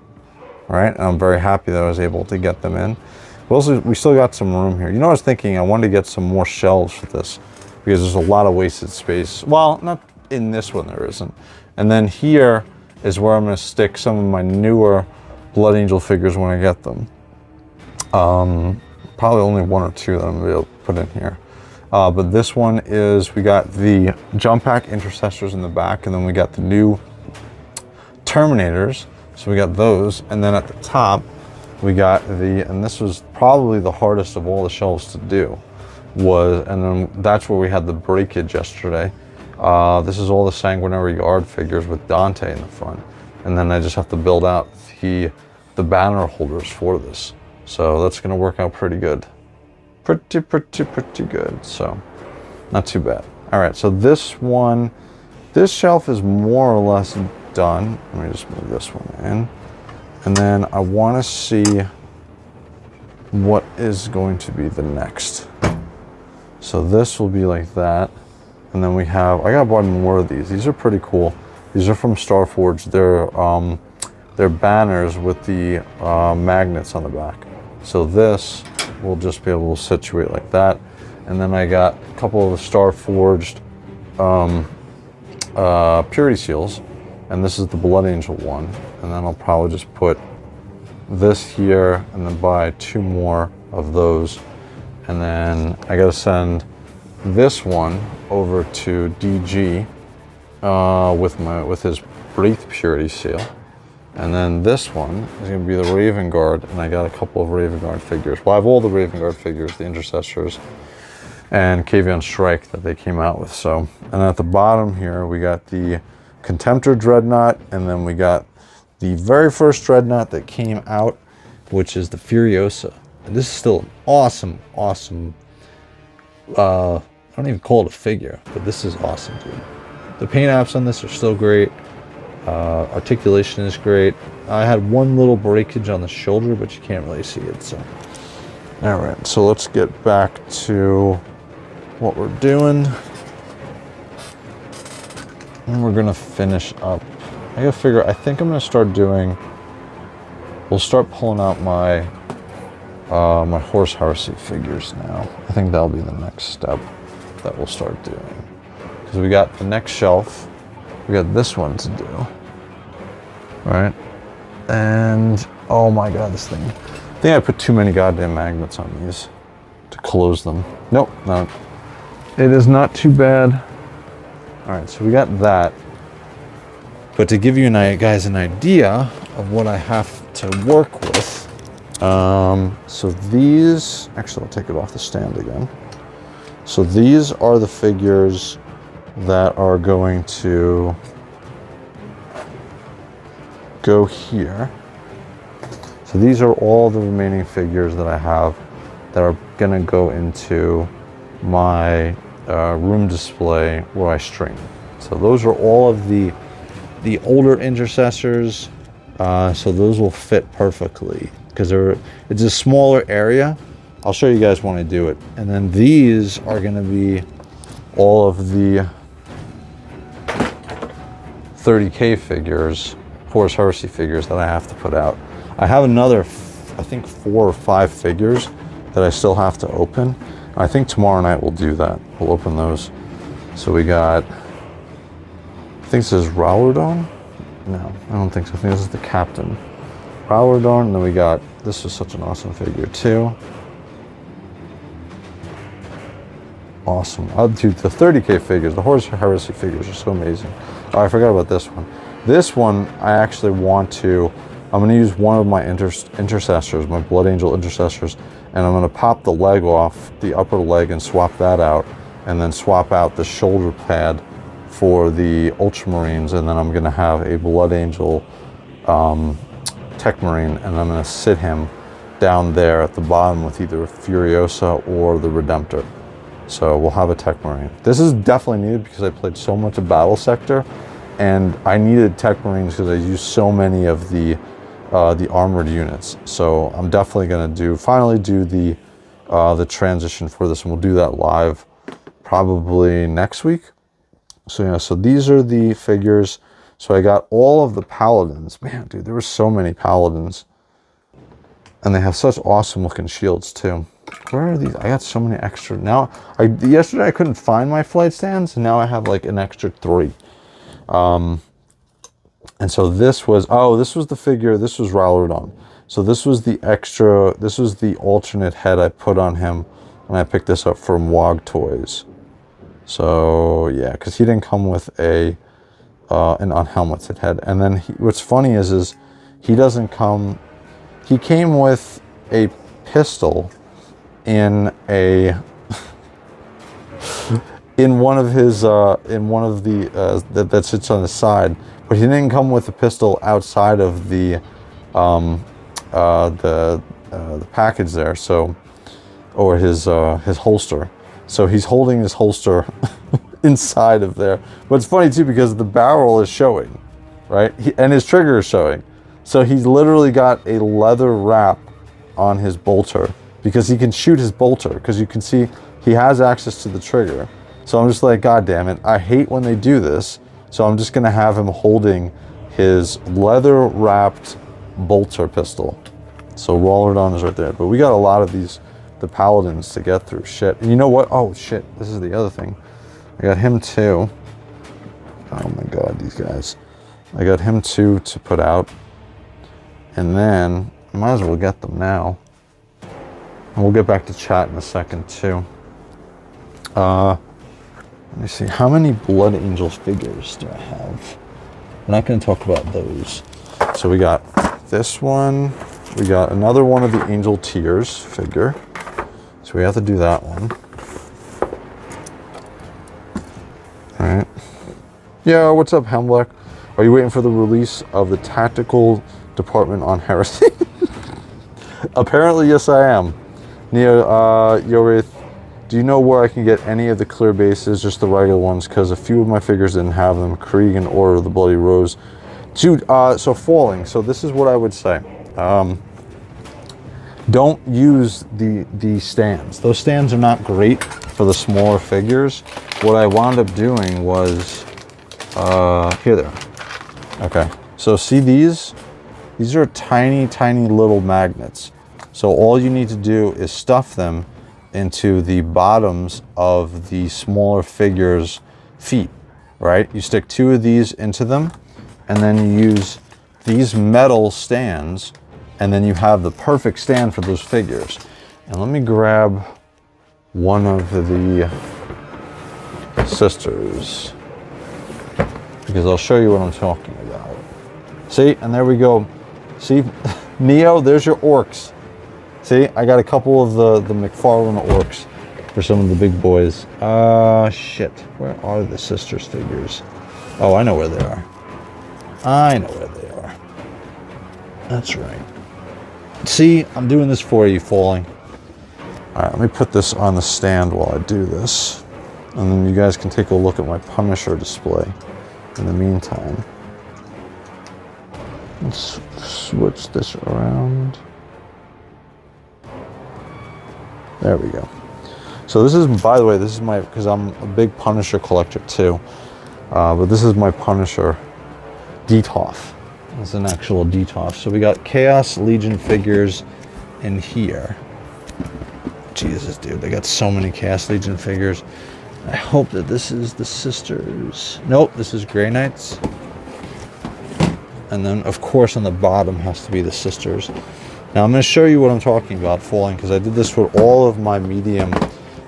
right? And I'm very happy that I was able to get them in. We still got some room here. You know, I was thinking I wanted to get some more shelves for this because there's a lot of wasted space. Well, not in this one, there isn't. And then here is where I'm going to stick some of my newer Blood Angel figures when I get them. Probably only one or two that I'm going to be able to put in here. But this one is, we got the Jump Pack Intercessors in the back, and then we got the new Terminators. So we got those, and then at the top, we got and this was probably the hardest of all the shelves to do, and then that's where we had the breakage yesterday. This is all the Sanguinary Guard figures with Dante in the front. And then I just have to build out the banner holders for this. So that's gonna work out pretty good. Pretty good, so not too bad. All right, so this shelf is more or less done. Let me just move this one in. And then I want to see what is going to be the next. So this will be like that. And then I got one more of these. These are pretty cool. These are from Starforge. They're banners with the magnets on the back. So this will just be able to situate like that. And then I got a couple of the Starforged Purity Seals. And this is the Blood Angel one. And then I'll probably just put this here and then buy 2 more of those. And then I gotta send this one over to DG with his Wraith Purity Seal. And then this one is gonna be the Raven Guard, and I got a couple of Raven Guard figures. Well, I have all the Raven Guard figures, the Intercessors, and Kavion Strike that they came out with. So, and at the bottom here, we got the Contemptor Dreadnought, and then we got the very first Dreadnought that came out, which is the Furiosa. And this is still an awesome, I don't even call it a figure, but this is awesome, dude. The paint apps on this are still great. Articulation is great. I had one little breakage on the shoulder, but you can't really see it, so. All right, so let's get back to what we're doing. And we're gonna finish up. I gotta figure, I think I'm gonna start doing, we'll start pulling out my my Horse Heresy figures now. I think that'll be the next step that we'll start doing. Because we got the next shelf, we got this one to do, right? And, oh my God, this thing. I think I put too many goddamn magnets on these to close them. Nope, no. It is not too bad. All right, so we got that. But to give you guys an idea of what I have to work with, so these, actually I'll take it off the stand again. So these are the figures that are going to go here. So these are all the remaining figures that I have that are gonna go into my room display where I stream. So those are all of the older Intercessors. So those will fit perfectly because it's a smaller area. I'll show you guys when I do it. And then these are gonna be all of the 30K figures, Horus Heresy figures that I have to put out. I have another, I think 4 or 5 figures that I still have to open. I think tomorrow night we'll do that. We'll open those. So we got, I think this is Raulardon? No, I don't think so. I think this is the Captain. Raulardon, and then we got, this is such an awesome figure too. Awesome. I'll do the 30K figures. The Horus Heresy figures are so amazing. Oh, I forgot about this one. This one, I actually want to, I'm going to use one of my intercessors, my Blood Angel Intercessors, and I'm going to pop the leg off, the upper leg, and swap that out, and then swap out the shoulder pad for the Ultramarines, and then I'm going to have a Blood Angel Tech Marine, and I'm going to sit him down there at the bottom with either Furiosa or the Redemptor. So we'll have a Tech Marine. This is definitely needed because I played so much of Battle Sector, and I needed Tech Marines because I used so many of the the armored units. So I'm definitely gonna finally do the transition for this, and we'll do that live probably next week. So yeah, so these are the figures. So I got all of the paladins. Man, dude, there were so many paladins. And they have such awesome looking shields too. Where are these? I got so many extra. Now, yesterday I couldn't find my flight stands, and now I have like an extra 3. And so this was the figure, this was Rallardon. So this was the extra, this was the alternate head I put on him when I picked this up from WOG Toys. So yeah, because he didn't come with an unhelmeted head. And then what's funny is he doesn't come, he came with a pistol in a in one of the that sits on the side, but he didn't come with a pistol outside of the package there. So, or his holster. So he's holding his holster inside of there. But it's funny too because the barrel is showing, right? And his trigger is showing. So he's literally got a leather wrap on his bolter because he can shoot his bolter, because you can see he has access to the trigger. So I'm just like, God damn it, I hate when they do this. So I'm just gonna have him holding his leather wrapped bolter pistol. So Rallardon is right there. But we got a lot of the paladins to get through. Shit. And you know what? Oh shit, this is the other thing. I got him too. Oh my god, these guys. I got him too to put out. And then I might as well get them now. And we'll get back to chat in a second too. Let me see, how many Blood Angel figures do I have? We're not going to talk about those. So we got this one. We got another one of the Angel Tears figure. So we have to do that one. All right. Yeah, what's up, Hemlock? Are you waiting for the release of the tactical department on Heresy? Apparently, yes, I am. Neo, Wraith, do you know where I can get any of the clear bases, just the regular ones? Because a few of my figures didn't have them. Krieg and Order of the Bloody Rose. Dude, so falling. So this is what I would say. Don't use the stands. Those stands are not great for the smaller figures. What I wound up doing was, here they are. Okay, so see these? These are tiny, tiny little magnets. So all you need to do is stuff them into the bottoms of the smaller figures' feet, right? You stick 2 of these into them, and then you use these metal stands, and then you have the perfect stand for those figures. And let me grab one of the sisters, because I'll show you what I'm talking about. See, and there we go. See, Neo, there's your orcs. See, I got a couple of the McFarlane orcs for some of the big boys. Shit. Where are the sisters figures? Oh, I know where they are. I know where they are. That's right. See, I'm doing this for you, Falling. All right, let me put this on the stand while I do this. And then you guys can take a look at my Punisher display in the meantime. Let's switch this around. There we go. So this is, by the way, this is my, because I'm a big Punisher collector too. But this is my Punisher Detolf. It's an actual Detolf. So we got Chaos Legion figures in here. Jesus, dude, they got so many Chaos Legion figures. I hope that this is the sisters. Nope, this is Grey Knights. And then, of course, on the bottom has to be the sisters. Now, I'm going to show you what I'm talking about, Falling, because I did this with all of my medium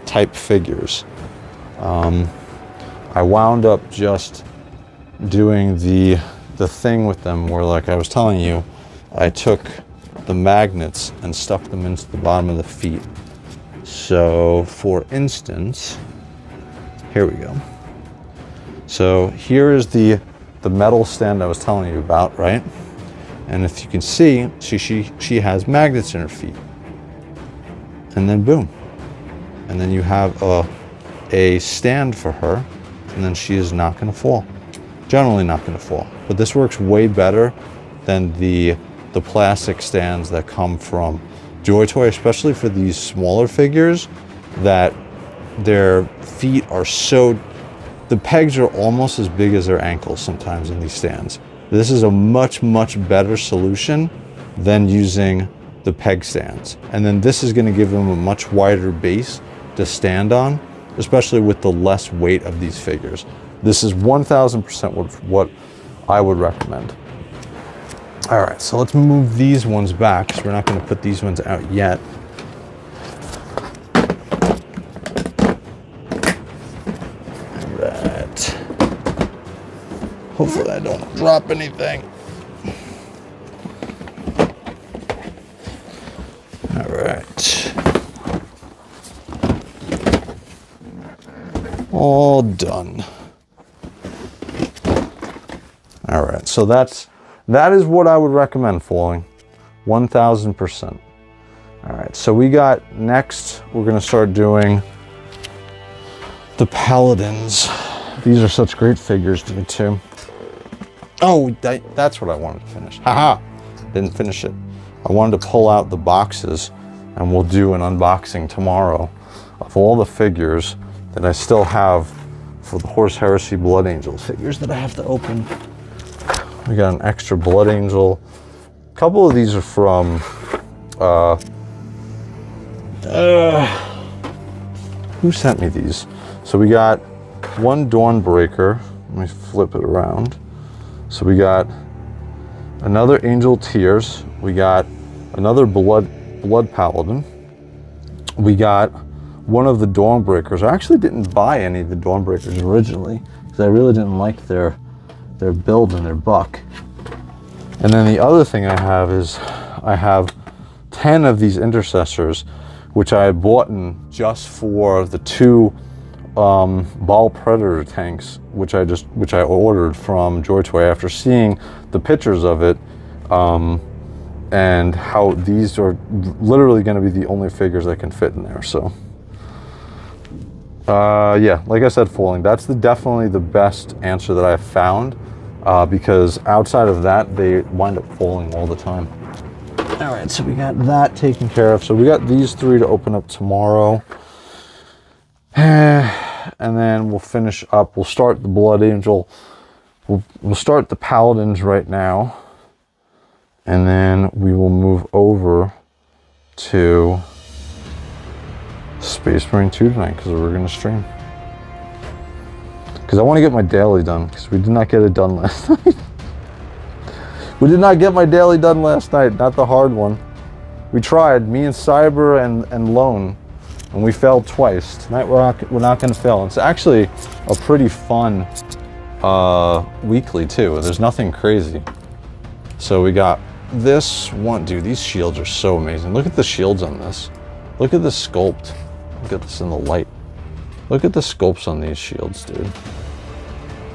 type figures. I wound up just doing the thing with them where, like I was telling you, I took the magnets and stuck them into the bottom of the feet. So, for instance, here we go. So here is the metal stand I was telling you about, right? And if you can see, she has magnets in her feet. And then boom. And then you have a stand for her, and then she is not going to fall. Generally not going to fall. But this works way better than the the plastic stands that come from JOYTOY, especially for these smaller figures, that their feet are so, the pegs are almost as big as their ankles sometimes in these stands. This is a much, much better solution than using the peg stands. And then this is going to give them a much wider base to stand on, especially with the less weight of these figures. This is 1000% what I would recommend. All right, so let's move these ones back because we're not going to put these ones out yet. All right. Hopefully I don't drop anything. All right. All done. All right, so that is what I would recommend foiling, 1000%. All right, so we got next, we're gonna start doing the Paladins. These are such great figures to me too. Oh, that's what I wanted to finish. Haha, didn't finish it. I wanted to pull out the boxes and we'll do an unboxing tomorrow of all the figures that I still have for the Horse Heresy Blood Angel figures that I have to open. We got an extra Blood Angel. A couple of these are from, who sent me these? So we got one Dawnbreaker. Let me flip it around. So we got another Angel Tears. We got another Blood Paladin. We got one of the Dawnbreakers. I actually didn't buy any of the Dawnbreakers originally because I really didn't like their build and their buck. And then the other thing I have is I have 10 of these Intercessors, which I had bought in just for the 2 Ball Predator tanks, which I ordered from JOYTOY after seeing the pictures of it, and how these are literally going to be the only figures that can fit in there. So yeah, like I said, foiling, that's definitely the best answer that I've found, because outside of that, they wind up foiling all the time. All right, so we got that taken care of. So we got these 3 to open up tomorrow. And then we'll finish up. We'll start the Blood Angel. We'll start the Paladins right now. And then we will move over to Space Marine 2 tonight because we're going to stream. Because I want to get my daily done because we did not get it done last night. We did not get my daily done last night, not the hard one. We tried, me and Cyber and Lone, and we failed twice. Tonight we're not going to fail. It's actually a pretty fun weekly too. There's nothing crazy. So we got this one. Dude, these shields are so amazing. Look at the shields on this. Look at the sculpt. Look at this in the light. Look at the sculpts on these shields, dude.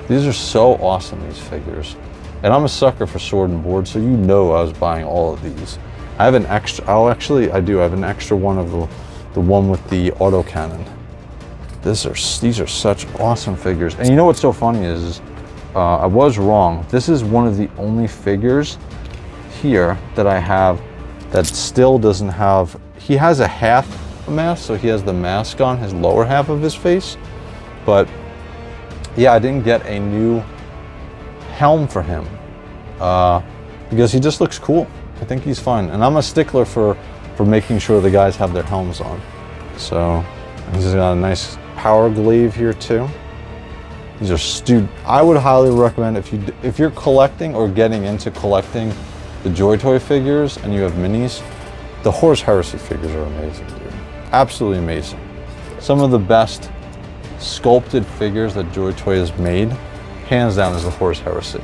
These are so awesome, these figures. And I'm a sucker for sword and board, so you know I was buying all of these. I have an extra, I do have an extra one of the one with the autocannon. These are such awesome figures. And you know what's so funny is I was wrong. This is one of the only figures here that I have that still doesn't have, he has a half mask, so he has the mask on his lower half of his face. But yeah, I didn't get a new helm for him because he just looks cool. I think he's fun, and I'm a stickler for making sure the guys have their helms on. So he's got a nice power glaive here too. These are dude, I would highly recommend if you're collecting or getting into collecting the JOYTOY figures and you have minis, the Horse Heresy figures are amazing, dude. Absolutely amazing. Some of the best sculpted figures that JOYTOY has made, hands down, is the Horse Heresy.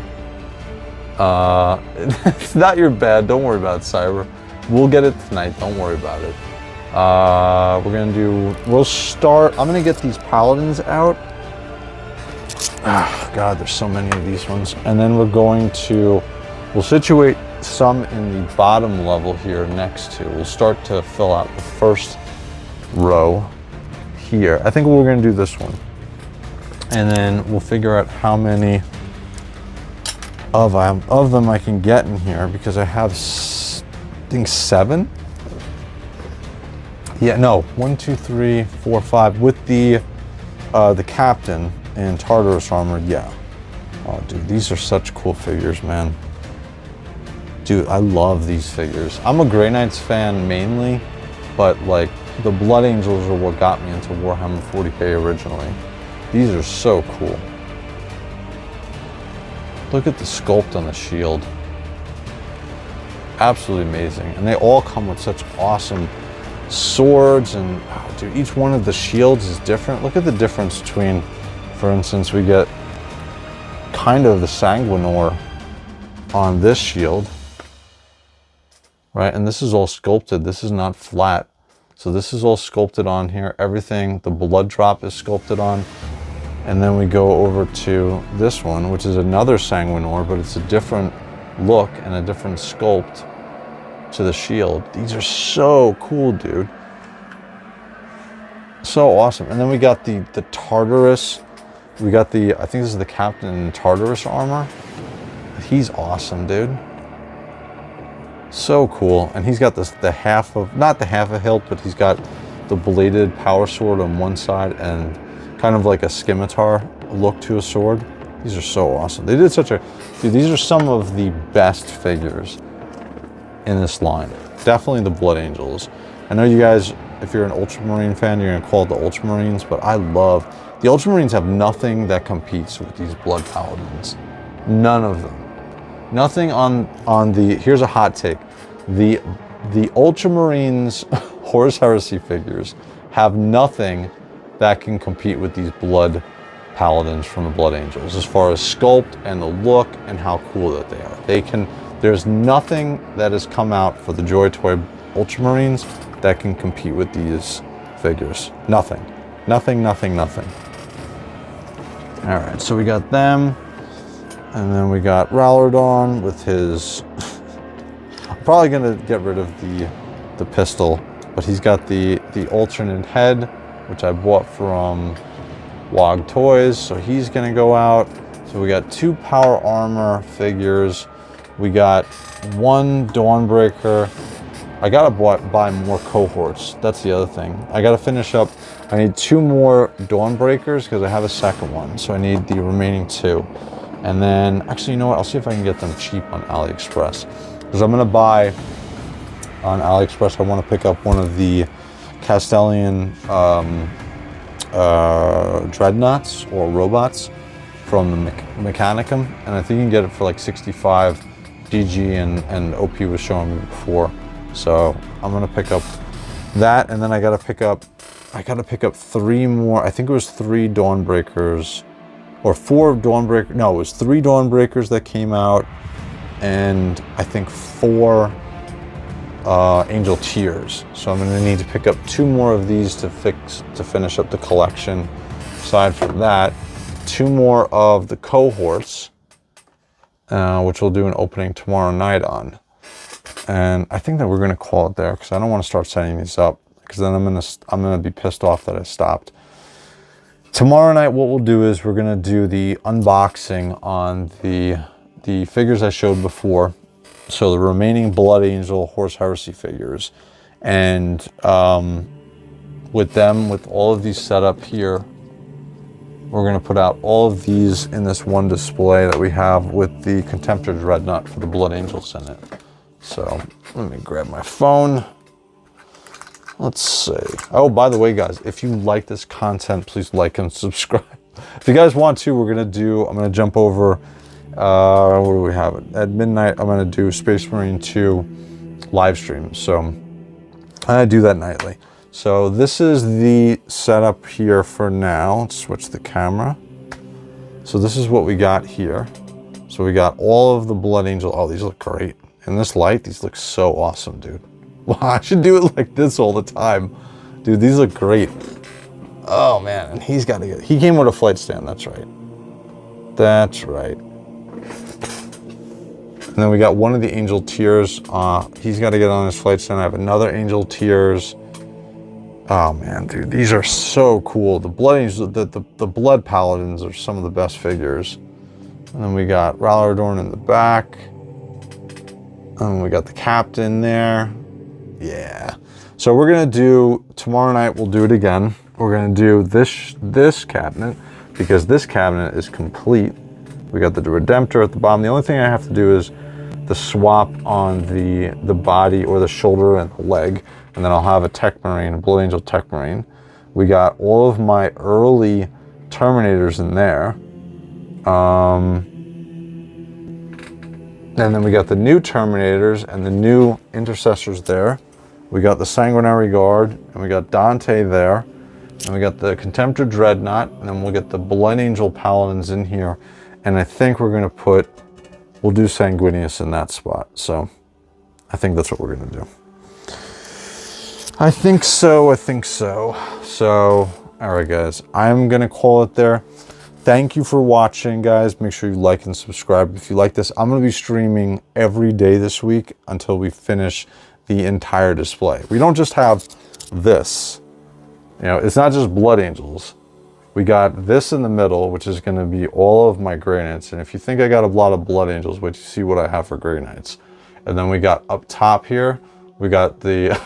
It's not your bad, don't worry about it, Cyber. We'll get it tonight, don't worry about it. We'll start, I'm gonna get these Paladins out. Oh, God, there's so many of these ones. And then we'll situate some in the bottom level here next to. We'll start to fill out the first row here. I think we're gonna do this one. And then we'll figure out how many of them I can get in here, because I have, I think 7. Yeah, no, 1, 2, 3, 4, 5 with the captain and Tartarus armor. Yeah. Oh, dude, these are such cool figures, man. Dude, I love these figures. I'm a Grey Knights fan mainly, but like the Blood Angels are what got me into Warhammer 40k originally. These are so cool. Look at the sculpt on the shield. Absolutely amazing. And they all come with such awesome swords, and oh, dude, each one of the shields is different. Look at the difference between, for instance, we get kind of the Sanguinary on this shield, right? And this is all sculpted. This is not flat. So this is all sculpted on here. Everything, the blood drop is sculpted on. And then we go over to this one, which is another Sanguinary, but it's a different look and a different sculpt to the shield. These are so cool, dude. So awesome. And then we got the Tartarus. We got the, I think this is the Captain Tartarus armor. He's awesome, dude. So cool. And he's got this, the half of, not the half a hilt, but he's got the bladed power sword on one side and kind of like a scimitar look to a sword. These are so awesome. They did such a, dude, these are some of the best figures in this line. Definitely the Blood Angels. I know you guys, if you're an Ultramarine fan, you're gonna call it the Ultramarines, but I love, the Ultramarines have nothing that competes with these Blood Paladins. None of them. Nothing on the, here's a hot take. The Ultramarines Horus Heresy figures have nothing that can compete with these Blood Paladins from the Blood Angels, as far as sculpt and the look and how cool that they are. They can, there's nothing that has come out for the JOYTOY Ultramarines that can compete with these figures. Nothing. Nothing, nothing, nothing. All right, so we got them. And then we got Rallordon with his, I'm probably gonna get rid of the pistol, but he's got the alternate head, which I bought from WOG Toys, so he's gonna go out. So we got 2 power armor figures. We got 1 Dawnbreaker. I gotta buy more cohorts. That's the other thing. I gotta finish up. I need 2 more Dawnbreakers because I have a second one, so I need the remaining 2. And then, actually, you know what? I'll see if I can get them cheap on AliExpress. Because I'm gonna buy on AliExpress, I wanna pick up one of the Castellian dreadnoughts or robots from the Mechanicum, and I think you can get it for like 65. DG and OP was showing me before, so I'm gonna pick up that, and then I gotta pick up 3 more. I think it was 3 Dawnbreakers, or 4 Dawnbreakers. No, it was 3 Dawnbreakers that came out, and I think 4 Angel Tears. So I'm gonna need to pick up 2 more of these to finish up the collection. Aside from that, 2 more of the cohorts, which we'll do an opening tomorrow night on. And I think that we're gonna call it there, because I don't want to start setting these up, because then I'm gonna be pissed off that I stopped. Tomorrow night, what we'll do is we're gonna do the unboxing on the figures I showed before. So the remaining Blood Angel Horus Heresy figures, and with all of these set up here, we're gonna put out all of these in this one display that we have with the Contemptor Dreadnought for the Blood Angels in it. So let me grab my phone. Let's see. Oh, by the way, guys, if you like this content, please like and subscribe. If you guys want to, I'm gonna jump over, what do we have? At midnight, I'm gonna do Space Marine 2 live stream. So I do that nightly. So this is the setup here for now. Let's switch the camera. So this is what we got here. So we got all of the Blood Angel. Oh, these look great. In this light, these look so awesome, dude. Wow, I should do it like this all the time. Dude, these look great. Oh man, and he came with a flight stand, that's right. That's right. And then we got one of the Angel Tears. He's got to get on his flight stand. I have another Angel Tears. Oh man, dude, these are so cool. The Blood Angels, the Blood Paladins are some of the best figures And then we got Rallerdorn in the back. And we got the captain there. Yeah. So we're gonna do, tomorrow night we'll do it again. We're gonna do this cabinet, because this cabinet is complete. We got the Redemptor at the bottom. The only thing I have to do is the swap on the body or the shoulder and the leg. And then I'll have a Tech Marine, a Blood Angel Tech Marine. We got all of my early Terminators in there. And then we got the new Terminators and the new Intercessors there. We got the Sanguinary Guard, and we got Dante there. And we got the Contemptor Dreadnought, and then we'll get the Blood Angel Paladins in here. And I think we're gonna we'll do Sanguinius in that spot. So I think that's what we're gonna do. I think so. So, all right guys, I'm gonna call it there. Thank you for watching, guys. Make sure you like and subscribe if you like this. I'm gonna be streaming every day this week until we finish the entire display. We don't just have this, you know, it's not just Blood Angels. We got this in the middle, which is gonna be all of my Grey Knights. And if you think I got a lot of Blood Angels, wait to see what I have for Grey Knights. And then we got up top here, we got the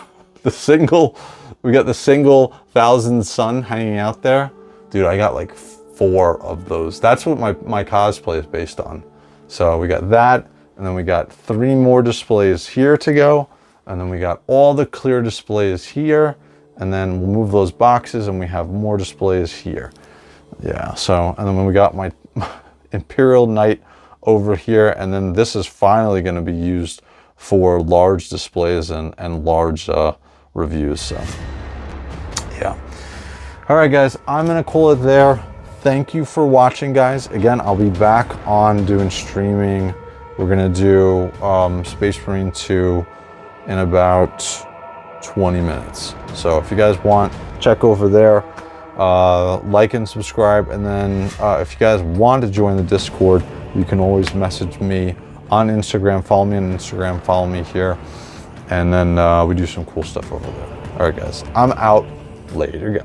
single 1,000 Sun hanging out there. Dude, I got like 4 of those. That's what my cosplay is based on. So we got that, and then we got 3 more displays here to go, and then we got all the clear displays here, and then we'll move those boxes and we have more displays here. Yeah, so, and then when we got my Imperial Knight over here, and then this is finally going to be used for large displays and large reviews. So yeah, all right guys, I'm gonna call it there. Thank you for watching, guys. Again, I'll be back on doing streaming. We're gonna do Space Marine 2 in about 20 minutes. So if you guys want, check over there, like and subscribe. And then if you guys want to join the Discord, you can always message me on Instagram. Follow me on Instagram, follow me here. And then we do some cool stuff over there. All right, guys, I'm out. Later, guys.